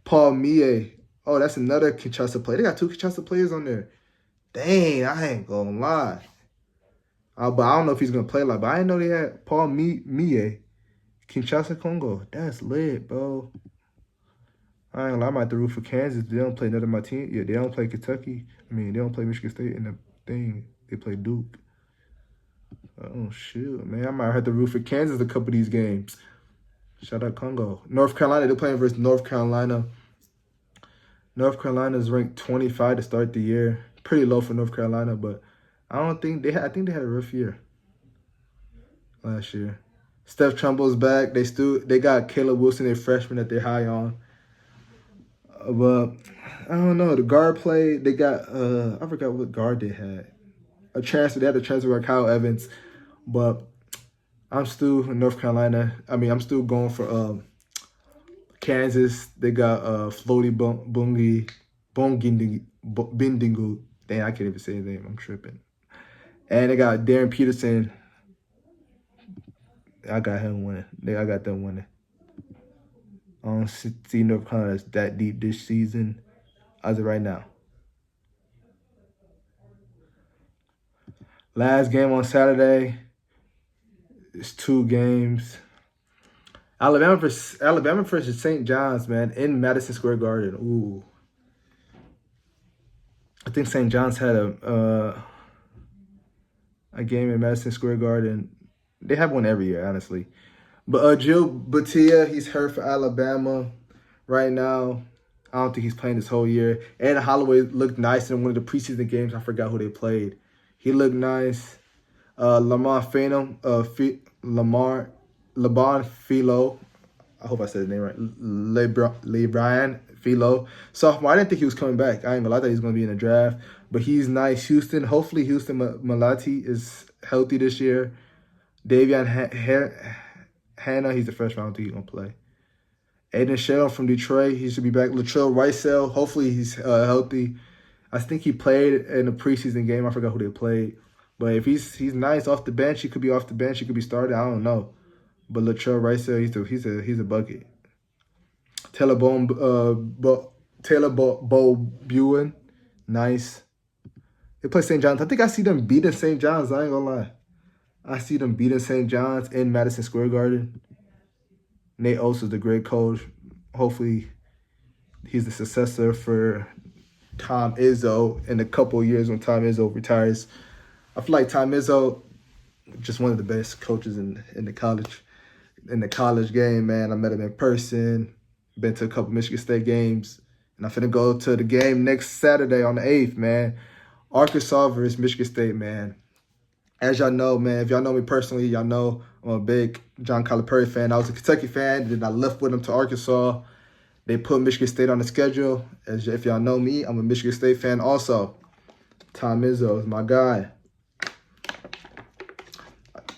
Paul Mie. Oh, that's another Kinshasa player. They got 2 Kinshasa players on there. Dang, I ain't gonna lie. But I don't know if he's gonna play like. But I didn't know they had Paul Mie, Kinshasa, Congo. That's lit, bro. I ain't gonna lie. I might have to root for Kansas. They don't play none of my team. Yeah, they don't play Kentucky. They don't play Michigan State in the thing. They play Duke. Oh, shoot, man. I might have to root for Kansas a couple of these games. Shout out Congo. North Carolina, they're playing versus North Carolina. North Carolina's ranked 25 to start the year. Pretty low for North Carolina, but I think they had a rough year last year. Steph Trumbull's back. They got Caleb Wilson, a freshman that they're high on. But I don't know. The guard play, they got I forgot what guard they had. They had a transfer by Kyle Evans. But I'm still in North Carolina. I'm still going for Kansas. They got Floaty Bindingu. Dang, I can't even say his name. I'm tripping. And they got Darren Peterson. I got him winning. I got them winning. I don't see North Carolina that deep this season as of right now. Last game on Saturday. It's 2 games. Alabama versus St. John's, man, in Madison Square Garden. Ooh. I think St. John's had a game in Madison Square Garden. They have one every year, honestly. But Joe Batia, he's hurt for Alabama right now. I don't think he's playing this whole year. And Holloway looked nice in one of the preseason games. I forgot who they played. He looked nice. Lamar Phantom, LeBron Philo. I hope I said his name right. LeBron Philo. Sophomore. I didn't think he was coming back. I ain't gonna lie, I thought he was gonna be in the draft. But he's nice. Hopefully Houston Malati is healthy this year. Davion Hannah, he's the freshman. I don't think he's gonna play. Aiden Shell from Detroit, he should be back. Latrell Ricel, hopefully he's healthy. I think he played in a preseason game. I forgot who they played. But if he's nice off the bench, he could be off the bench. He could be started. I don't know. But Latrell Rice, he's a bucket. Taylor Bowen, nice. They play St. John's. I think I see them beating St. John's. I ain't gonna lie. I see them beating St. John's in Madison Square Garden. Nate Oates is the great coach. Hopefully, he's the successor for Tom Izzo in a couple of years when Tom Izzo retires. I feel like Tom Izzo, just one of the best coaches in the college game, man. I met him in person. Been to a couple Michigan State games. And I'm finna go to the game next Saturday on the 8th, man. Arkansas versus Michigan State, man. As y'all know, man, if y'all know me personally, y'all know I'm a big John Calipari fan. I was a Kentucky fan, then I left with him to Arkansas. They put Michigan State on the schedule. As if y'all know me, I'm a Michigan State fan also. Tom Izzo is my guy.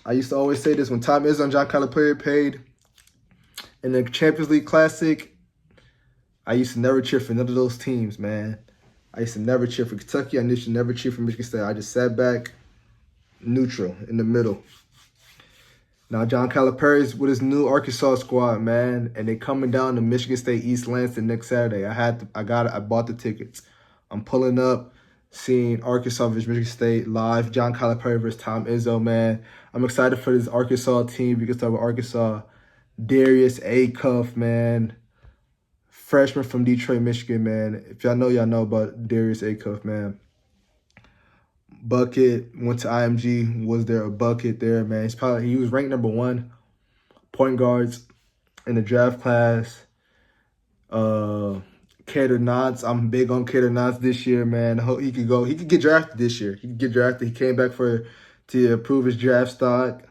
I used to always say this, when Tom Izzo and John Calipari played in the Champions League Classic, I used to never cheer for none of those teams, man. I used to never cheer for Kentucky. I used to never cheer for Michigan State. I just sat back, neutral, in the middle. Now, John Calipari's with his new Arkansas squad, man, and they coming down to Michigan State East Lansing next Saturday. I bought the tickets. I'm pulling up, seeing Arkansas versus Michigan State live. John Calipari versus Tom Izzo, man. I'm excited for this Arkansas team. We can start with Arkansas. Darius Acuff, man. Freshman from Detroit, Michigan, man. If y'all know about Darius Acuff, man. Bucket, went to IMG, was there a bucket there, man. He was ranked number 1 point guards in the draft class. Kader Nance, I'm big on Kader Nance this year, man. He could get drafted this year. He could get drafted. He came back to improve his draft stock.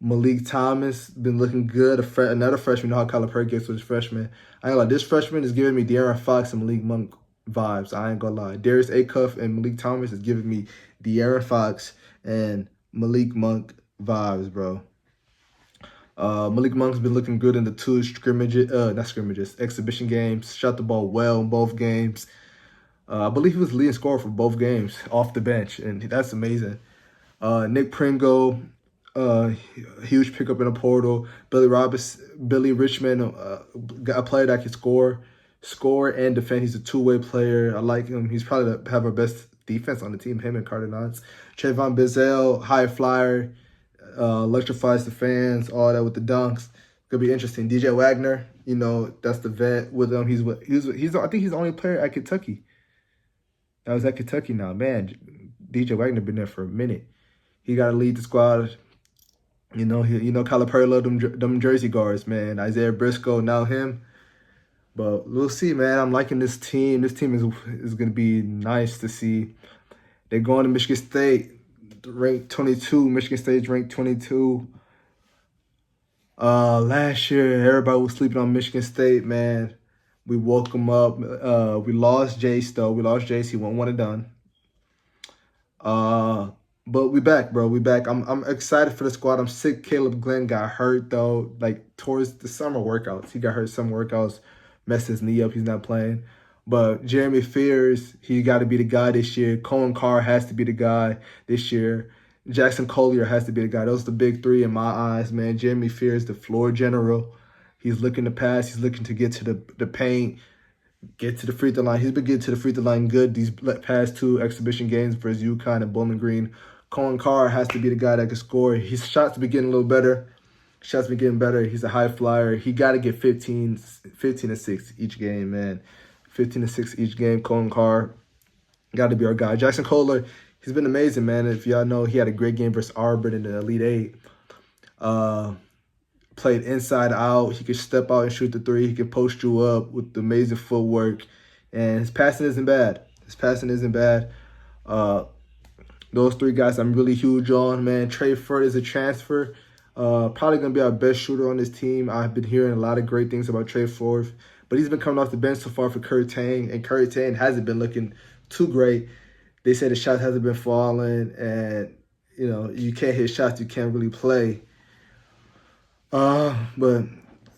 Malik Thomas, been looking good. Another freshman, you know how Calipari gets with his freshman. I ain't gonna lie, this freshman is giving me De'Aaron Fox and Malik Monk vibes. I ain't gonna lie. Darius Acuff and Malik Thomas is giving me De'Aaron Fox and Malik Monk vibes, bro. Malik Monk's been looking good in the 2 exhibition games. Shot the ball well in both games. I believe he was leading scorer for both games off the bench, and that's amazing. Nick Pringle, huge pickup in the portal. Billy Richmond, a player that can score and defend. He's a two-way player. I like him. He's probably have our best defense on the team, him and Carter Nance. Trayvon Bizzell, high flyer, electrifies the fans, all that with the dunks. Could be interesting. DJ Wagner, you know, that's the vet with him. I think he's the only player at Kentucky. That was at Kentucky now. Man, DJ Wagner been there for a minute. He got to lead the squad. You know, Calipari loved them jersey guards, man. Isaiah Briscoe, now him. But we'll see, man. I'm liking this team. This team is going to be nice to see. They're going to Michigan State, ranked 22. Michigan State's ranked 22. Last year, everybody was sleeping on Michigan State, man. We woke them up. We lost Jace, though. We lost Jace. He won one and done. But we back, bro. We back. I'm excited for the squad. I'm sick. Caleb Glenn got hurt, though, like towards the summer workouts. He got hurt summer workouts, messed his knee up. He's not playing. But Jeremy Fears, he got to be the guy this year. Cohen Carr has to be the guy this year. Jackson Collier has to be the guy. Those are the big three in my eyes, man. Jeremy Fears, the floor general. He's looking to pass. He's looking to get to the paint, get to the free throw line. He's been getting to the free throw line good these past 2 exhibition games versus UConn and Bowling Green. Cohen Carr has to be the guy that can score. His shots been getting a little better. Shots been getting better. He's a high flyer. He got to get 15 and 6 each game, man. 15 and 6 each game. Cohen Carr got to be our guy. Jackson Kohler, he's been amazing, man. If y'all know, he had a great game versus Auburn in the Elite Eight. Played inside out. He could step out and shoot the three. He could post you up with amazing footwork. And his passing isn't bad. Those 3 guys I'm really huge on, man. Trey Ford is a transfer. Probably going to be our best shooter on this team. I've been hearing a lot of great things about Trey Ford. But he's been coming off the bench so far for Curry Tang. And Curry Tang hasn't been looking too great. They say the shots hasn't been falling. And, you know, you can't hit shots. You can't really play. But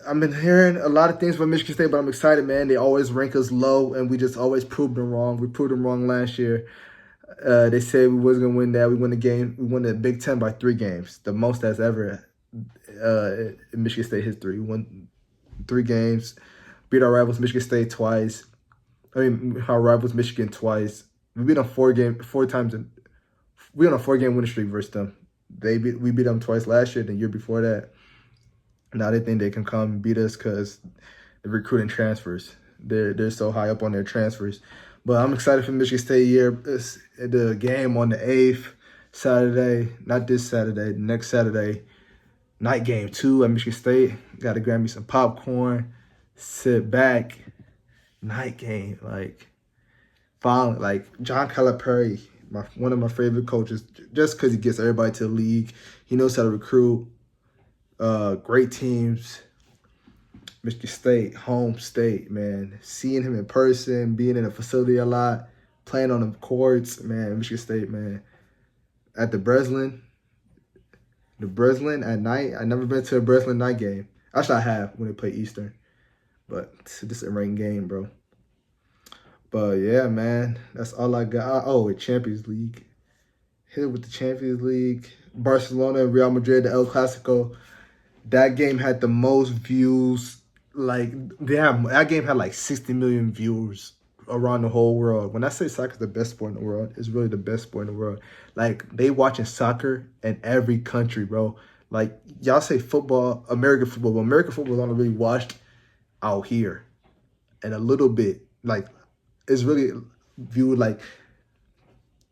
I've been hearing a lot of things from Michigan State, but I'm excited, man. They always rank us low, and we just always prove them wrong. We proved them wrong last year. They said we wasn't gonna win that. We won the game. We won the Big Ten by 3 games, the most that's ever in Michigan State history. We won 3 games, beat our rivals Michigan State twice. Our rivals Michigan twice. We beat them 4 times. We on a 4-game winning streak versus them. We beat them twice last year, the year before that. Now they think they can come and beat us because they're recruiting transfers. They're so high up on their transfers. But I'm excited for Michigan State year. It's the game on the 8th, Saturday. Not this Saturday, the next Saturday. Night game 2 at Michigan State. Got to grab me some popcorn, sit back. Night game, finally, John Calipari, one of my favorite coaches, just because he gets everybody to the league. He knows how to recruit great teams. Michigan State, home state, man. Seeing him in person, being in the facility a lot, playing on the courts, man. Michigan State, man. At the Breslin at night. I never been to a Breslin night game. Actually, I have when they play Eastern. But this is a ranked game, bro. But yeah, man, that's all I got. Oh, Champions League. Hit it with the Champions League. Barcelona, Real Madrid, the El Clasico. That game had the most views. That game had 60 million viewers around the whole world. When I say soccer is the best sport in the world, it's really the best sport in the world. They watching soccer in every country, bro. Y'all say football, American football, but American football is only really watched out here. And a little bit, it's really viewed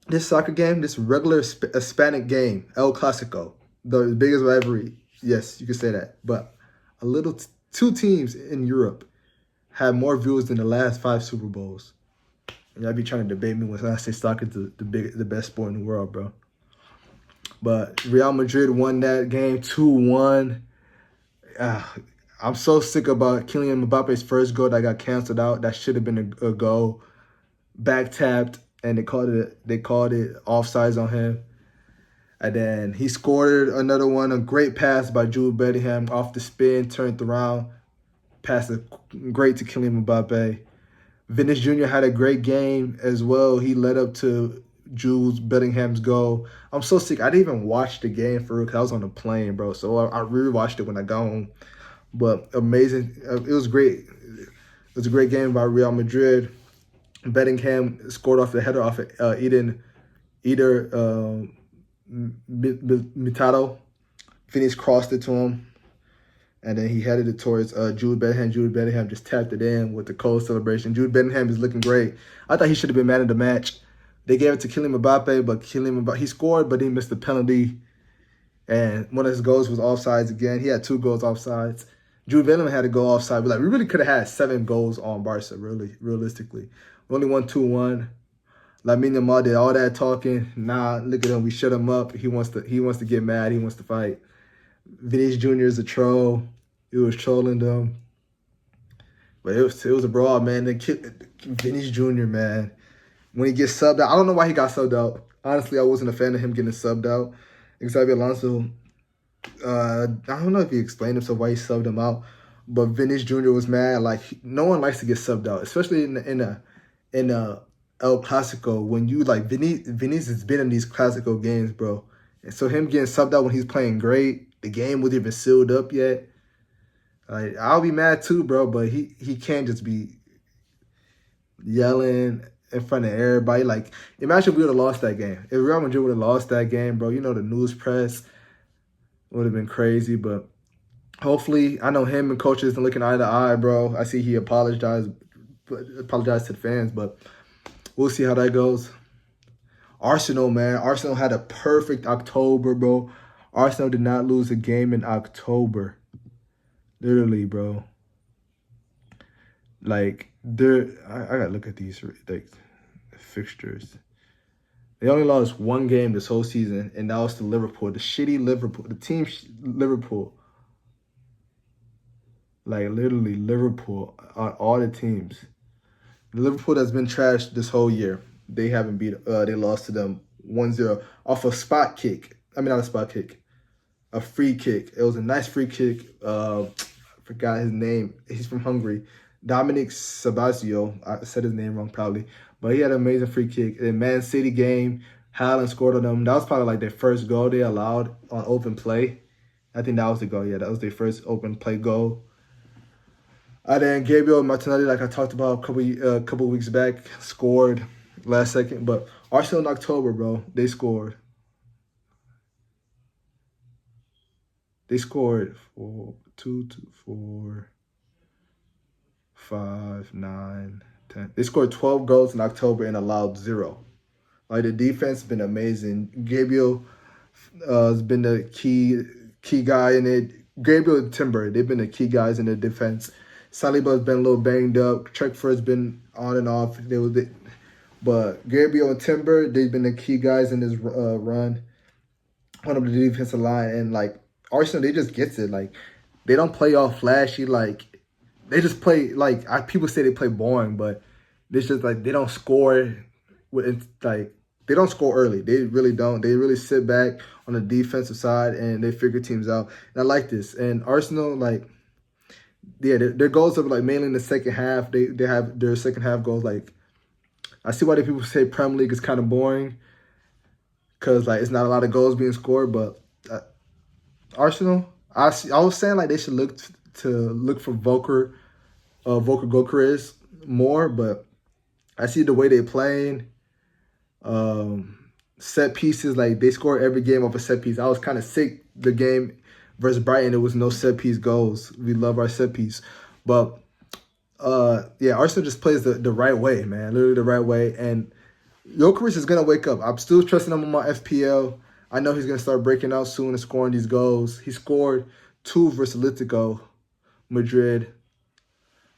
this soccer game, this regular Hispanic game, El Clasico, the biggest rivalry. Yes, you can say that. But 2 teams in Europe had more viewers than the last 5 Super Bowls. And y'all be trying to debate me when I say soccer is the best sport in the world, bro. But Real Madrid won that game 2-1. I'm so sick about Kylian Mbappe's first goal that got canceled out. That should have been a goal. Back tapped, and they called it offsides on him. And then he scored another one, a great pass by Jude Bellingham off the spin, turned around, passed it great to Kylian Mbappe. Vinicius Jr. had a great game as well. He led up to Jude Bellingham's goal. I'm so sick. I didn't even watch the game for real because I was on the plane, bro. So I rewatched it when I got home. But amazing. It was great. It was a great game by Real Madrid. Bellingham scored off the header off of Eder Mitado. Phineas crossed it to him. And then he headed it towards Jude Bellingham. Jude Bellingham just tapped it in with the cold celebration. Jude Bellingham is looking great. I thought he should have been man of the match. They gave it to Kylian Mbappe, but he scored, but he missed the penalty. And one of his goals was offsides again. He had 2 goals offsides. Jude Bellingham had to go offside. But we really could have had 7 goals on Barca, realistically. We only won 2-1. Lamine Yamal did all that talking. Nah, look at him. We shut him up. He wants to get mad. He wants to fight. Vinicius Jr. is a troll. He was trolling them. But it was a brawl, man. Vinicius Jr., man. When he gets subbed out, I don't know why he got subbed out. Honestly, I wasn't a fan of him getting subbed out. Xabi Alonso, I don't know if he explained himself why he subbed him out, but Vinicius Jr. was mad. No one likes to get subbed out, especially in a El Clasico. When you Vinicius has been in these Clasico games, bro. And so him getting subbed out when he's playing great, the game wasn't even sealed up yet. I'll be mad too, bro, but he can't just be yelling in front of everybody. Imagine if we would have lost that game. If Real Madrid would have lost that game, bro, the news press would have been crazy. But hopefully, I know him and coach isn't looking eye to eye, bro. I see he apologized to the fans, but we'll see how that goes. Arsenal, man. Arsenal had a perfect October, bro. Arsenal did not lose a game in October. Literally, bro. I gotta look at these fixtures. They only lost 1 game this whole season, and that was to Liverpool. The shitty Liverpool. The team Liverpool. Literally Liverpool on all the teams. The Liverpool that's been trashed this whole year. They haven't they lost to them 1-0 off a spot kick. I mean, not a spot kick. A free kick. It was a nice free kick. I forgot his name. He's from Hungary. Dominic Sabazio. I said his name wrong probably. But he had an amazing free kick. In Man City game, Haaland scored on them. That was probably like their first goal they allowed on open play. I think that was the goal. Yeah, that was their first open play goal. And then Gabriel Martinelli, like I talked about a couple weeks back, scored last second. But Arsenal in October, bro, they scored. They scored 4, 5, 9, 10. They scored 12 goals in October and allowed 0. Like, the defense has been amazing. Gabriel has been the key guy in it. Gabriel and Timber, they've been the key guys in the defense. Saliba's been a little banged up. Trekford's been on and off. But Gabriel and Timber, they've been the key guys in this run. One of the defensive line. And, like, Arsenal, they just gets it. Like, they don't play all flashy. Like, they just play, like, people say they play boring, but it's just, like, they don't score. They don't score early. They really don't. They really sit back on the defensive side, and they figure teams out. And I like this. And Arsenal, like, yeah, their goals are, like, mainly in the second half. They have their second half goals. Like, I see why people say Premier League is kind of boring because, like, it's not a lot of goals being scored. But Arsenal, I was saying, like, they should look for Volker Gokers more, but I see the way they playing. Set pieces, like, they score every game off a set piece. I was kind of sick the game versus Brighton. There was no set piece goals. We love our set piece. But, yeah, Arsenal just plays the right way, man. Literally the right way. And Jokeris is going to wake up. I'm still trusting him on my FPL. I know he's going to start breaking out soon and scoring these goals. He scored 2 versus Atletico Madrid.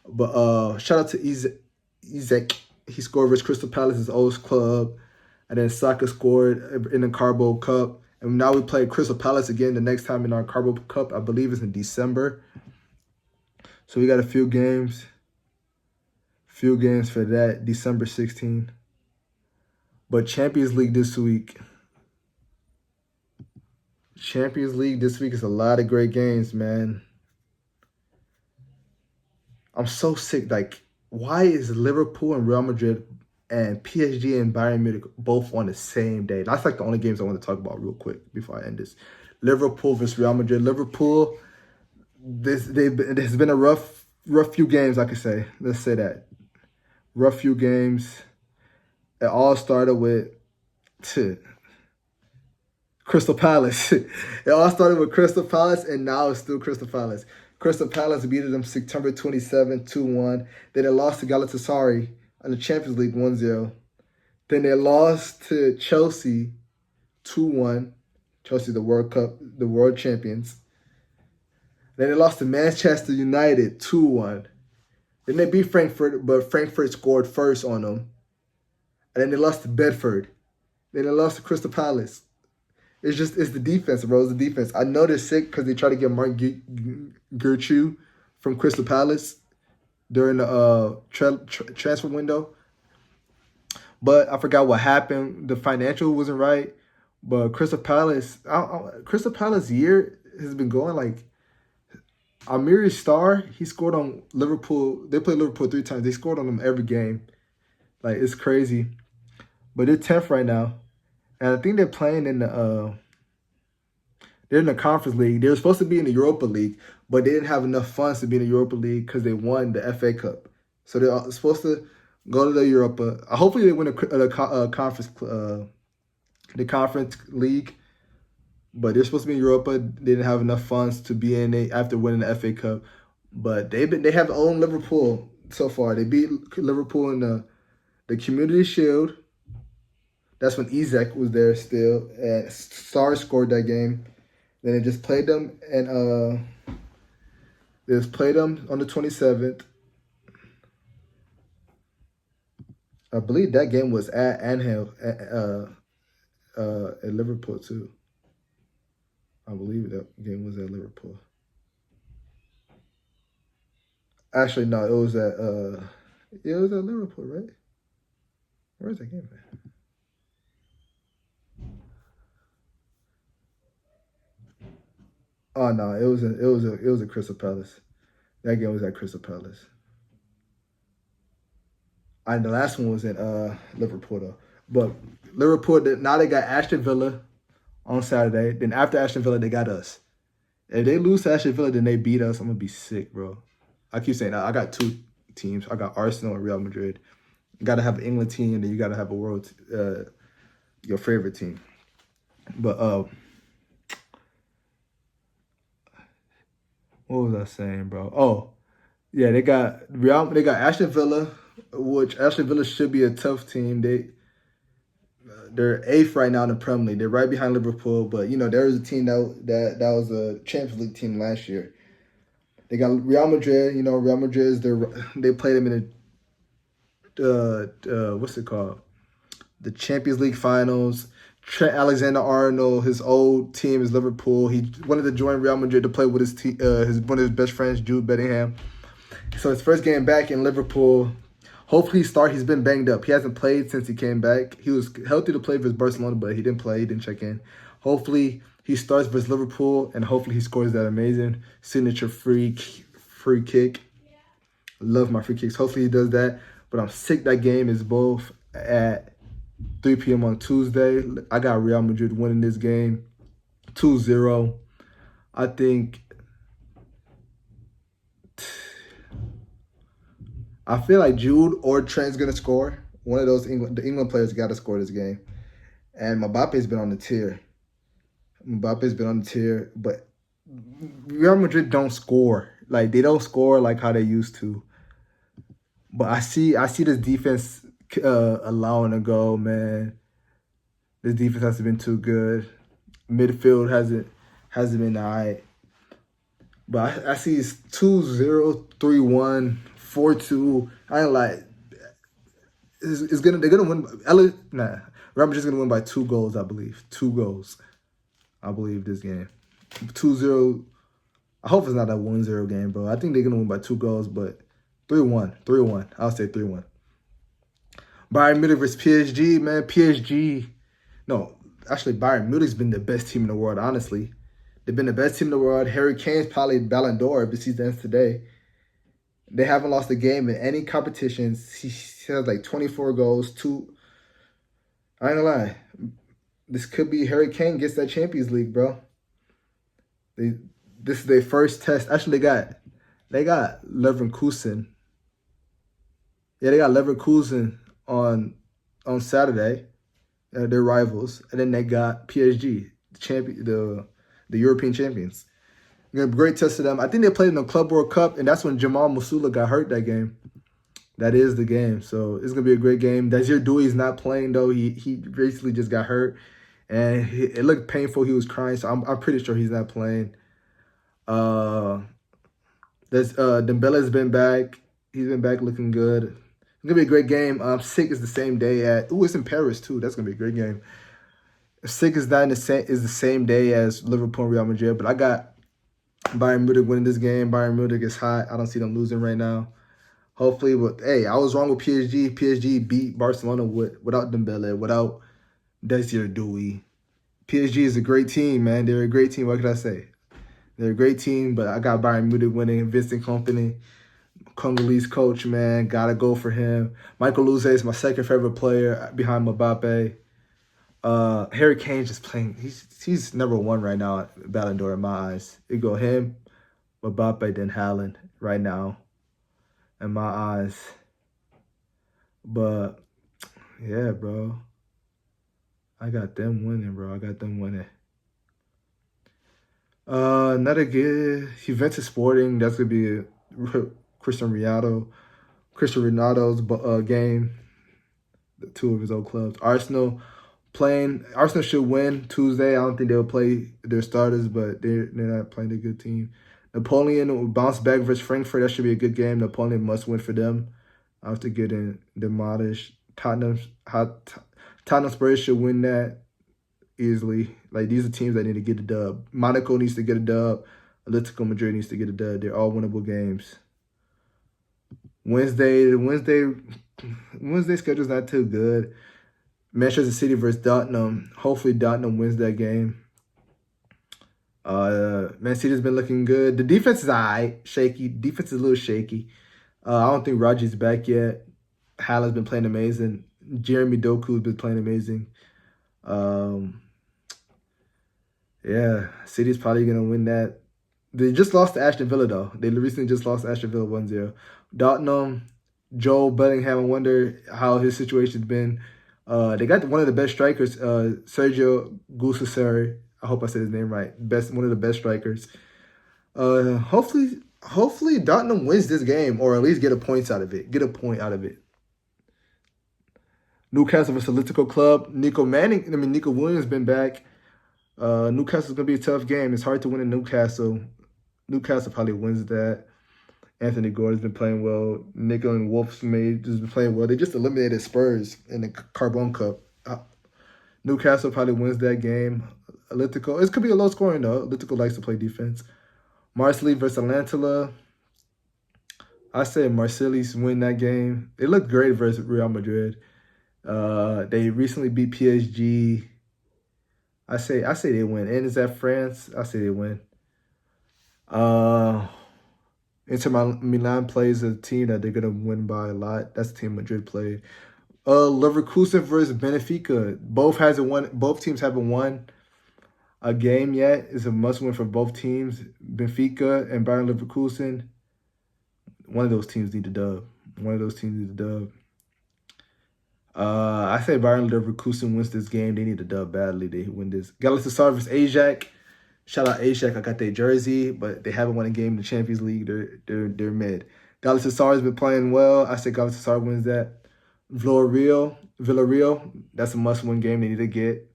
But shout out to Izek. He scored versus Crystal Palace, his old club. And then Saka scored in the Carbo Cup. And now we play Crystal Palace again the next time in our Carbo Cup. I believe it's in December. So we got a few games. For that, December 16th. But Champions League this week. Is a lot of great games, man. I'm so sick. Like, why is Liverpool and Real Madrid and PSG and Bayern Munich both on the same day? That's like the only games I want to talk about real quick before I end this. Liverpool versus Real Madrid. Liverpool, there's been a rough few games, I could say. Let's say that. Rough few games. It all started with Crystal Palace. It all started with Crystal Palace, and now it's still Crystal Palace. Crystal Palace beat them September 27, 2-1. Then they lost to Galatasaray in the Champions League 1-0. Then they lost to Chelsea 2-1. Chelsea, the World Cup, the world champions. Then they lost to Manchester United 2-1. Then they beat Frankfurt, but Frankfurt scored first on them. And then they lost to Bedford. Then they lost to Crystal Palace. It's the defense, bro. It's the defense. I know they're sick because they tried to get Mark Gertrude from Crystal Palace during the transfer window. But I forgot what happened. The financial wasn't right. But Crystal Palace year has been going like Amiri Star. He scored on Liverpool. They played Liverpool 3 times. They scored on them every game. Like, it's crazy. But they're 10th right now. And I think they're playing in they're in the Conference League. They were supposed to be in the Europa League, but they didn't have enough funds to be in the Europa League because they won the FA Cup. So they're supposed to go to the Europa. Hopefully they win the Conference League, but they're supposed to be in Europa. They didn't have enough funds to be in it after winning the FA Cup. But they have owned Liverpool so far. They beat Liverpool in the Community Shield. That's when Isaac was there still. And Star scored that game. Then they just played them and on the 27th. I believe that game was at Anfield at Liverpool too. I believe that game was at Liverpool. Actually, no, it was at Liverpool, right? Where's that game at? Oh no, it was a Crystal Palace. That game was at Crystal Palace. And the last one was in Liverpool though. But Liverpool, now they got Aston Villa on Saturday. Then after Aston Villa, they got us. If they lose to Aston Villa, then they beat us. I'm gonna be sick, bro. I keep saying that. I got two teams. I got Arsenal and Real Madrid. You gotta have an England team, and then you gotta have a world, your favorite team. But what was I saying, bro? Oh, yeah, they got Aston Villa, which Aston Villa should be a tough team. They're eighth right now in the Premier League. They're right behind Liverpool, but there was a team that was a Champions League team last year. They got Real Madrid. Real Madrid they played them in what's it called? The Champions League finals. Trent Alexander-Arnold, his old team is Liverpool. He wanted to join Real Madrid to play with one of his best friends, Jude Bellingham. So his first game back in Liverpool. Hopefully he's been banged up. He hasn't played since he came back. He was healthy to play versus Barcelona, but he didn't play. He didn't check in. Hopefully he starts versus Liverpool, and hopefully he scores that amazing signature free kick. Love my free kicks. Hopefully he does that. But I'm sick that game is both at 3 p.m. on Tuesday. I got Real Madrid winning this game 2-0. I feel like Jude or Trent's going to score. One of the England players got to score this game. And Mbappe's been on the tier. But Real Madrid don't score. Like, they don't score like how they used to. But I see this defense allowing a goal, man. This defense hasn't been too good. Midfield hasn't been all right. But I see it's 2-0, 3-1, 4-2. I ain't like they're gonna win. Real Madrid's gonna win by 2 goals, I believe. 2 goals. I believe this game. 2-0. I hope it's not a 1-0 game, bro. I think they're gonna win by 2 goals, but 3-1. I'll say 3-1. Bayern Munich versus PSG, man. Bayern Munich's been the best team in the world, honestly. They've been the best team in the world. Harry Kane's probably Ballon d'Or if the season ends today. They haven't lost a game in any competitions. He has like 24 goals. I ain't gonna lie. This could be Harry Kane gets that Champions League, bro. This is their first test. Actually, they got Leverkusen. Yeah, they got Leverkusen on Saturday. Their rivals, and then they got PSG, the European champions. Great test to them. I think they played in the Club World Cup, and that's when Jamal Musiala got hurt that game. That is the game, so it's gonna be a great game. Desir Doui's not playing though. He basically just got hurt, and it looked painful. He was crying, so I'm pretty sure he's not playing. Dembele's been back. He's been back looking good. It's gonna be a great game. SIG is the same day it's in Paris too. That's gonna be a great game. SIG is the same day as Liverpool and Real Madrid, but I got Bayern Munich winning this game. Bayern Munich is hot. I don't see them losing right now. Hopefully, but hey, I was wrong with PSG. PSG beat Barcelona without Dembele, without Desir Doui. PSG is a great team, man. They're a great team. What can I say? They're a great team, but I got Bayern Munich winning. Vincent Kompany, Congolese coach, man. Gotta go for him. Michael Olise is my second favorite player behind Mbappe. Harry Kane's just playing. He's number 1 right now at Ballon d'Or in my eyes. It go him, Mbappe, then Haaland right now in my eyes. But yeah, bro. I got them winning, bro. Another good Juventus Sporting. That's gonna be Cristiano Ronaldo's game. The 2 of his old clubs. Arsenal should win Tuesday. I don't think they'll play their starters, but they're not playing a good team. Napoleon will bounce back versus Frankfurt. That should be a good game. Napoleon must win for them after getting demolished. Tottenham Spurs should win that easily. Like, these are teams that need to get a dub. Monaco needs to get a dub. Atletico Madrid needs to get a dub. They're all winnable games. Wednesday schedule's not too good. Manchester City versus Tottenham. Hopefully Tottenham wins that game. Man City's been looking good. The defense is alright, shaky. Defense is a little shaky. I don't think Rodgers back yet. Hallen's been playing amazing. Jeremy Doku's been playing amazing. Yeah, City's probably going to win that. They just lost to Aston Villa, though. They recently just lost to Aston Villa 1-0. Tottenham, Joel Bellingham, I wonder how his situation's been. They got one of the best strikers, Sergio Gusaseri. I hope I said his name right. One of the best strikers. Hopefully Tottenham wins this game, or at least get a point out of it. Newcastle versus Atletico Club. Nico Williams been back. Newcastle's gonna be a tough game. It's hard to win in Newcastle. Newcastle probably wins that. Anthony Gordon's been playing well. Nico and Wolfsmade has been playing well. They just eliminated Spurs in the Carbone Cup. Newcastle probably wins that game. Atletico, it could be a low scoring though. Atletico likes to play defense. Marseille versus Atalanta. I say Marseille's win that game. They look great versus Real Madrid. They recently beat PSG. I say they win. And is that France? I say they win. Inter Milan plays a team that they're gonna win by a lot. That's the team Madrid played. Leverkusen versus Benfica. Both teams haven't won a game yet. It's a must-win for both teams. Benfica and Bayern Leverkusen. One of those teams need a dub. I say Bayern Leverkusen wins this game. They need a dub badly. They win this. Galatasaray versus Ajax. Shout out Ajax. I got their jersey, but they haven't won a game in the Champions League. They're mid. Galatasaray's been playing well. I say Galatasaray wins that. Villarreal. That's a must-win game. They need to get.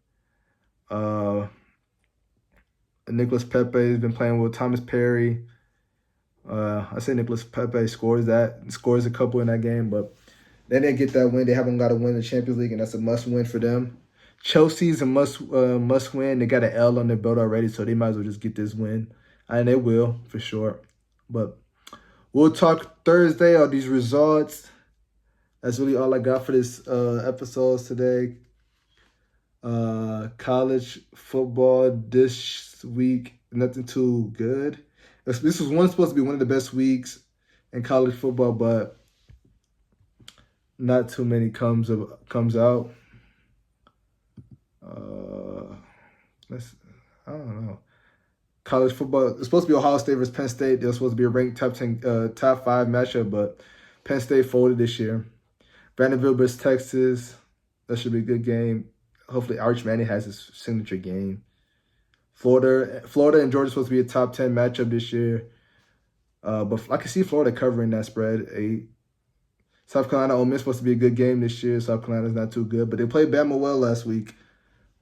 Nicolas Pepe has been playing well. Thomas Perry. I say Nicolas Pepe scores a couple in that game, but they didn't get that win. They haven't got to win the Champions League, and that's a must-win for them. Chelsea's a must-win. They got an L on their belt already, so they might as well just get this win. And they will, for sure. But we'll talk Thursday on these results. That's really all I got for this episode today. College football this week, nothing too good. This was supposed to be one of the best weeks in college football, but not too many comes out. I don't know. College football, it's supposed to be Ohio State versus Penn State. They're supposed to be a ranked top 5 matchup, but Penn State folded this year. Vanderbilt versus Texas, that should be a good game. Hopefully Arch Manning has his signature game. Florida and Georgia are supposed to be a top 10 matchup this year. But I can see Florida covering that spread 8. South Carolina, Ole Miss supposed to be a good game this year. South Carolina's not too good, but they played Bama well last week.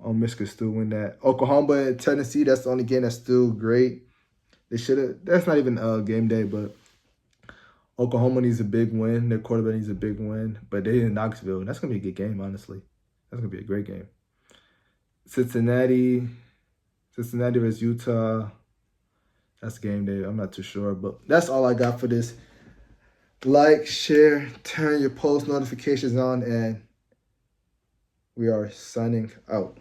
Ole Miss could still win that. Oklahoma and Tennessee, that's the only game that's still great. That's not even game day, but Oklahoma needs a big win. Their quarterback needs a big win, but they're in Knoxville. That's going to be a good game, honestly. That's going to be a great game. Cincinnati versus Utah. That's game day. I'm not too sure, but that's all I got for this. Like, share, turn your post notifications on, and we are signing out.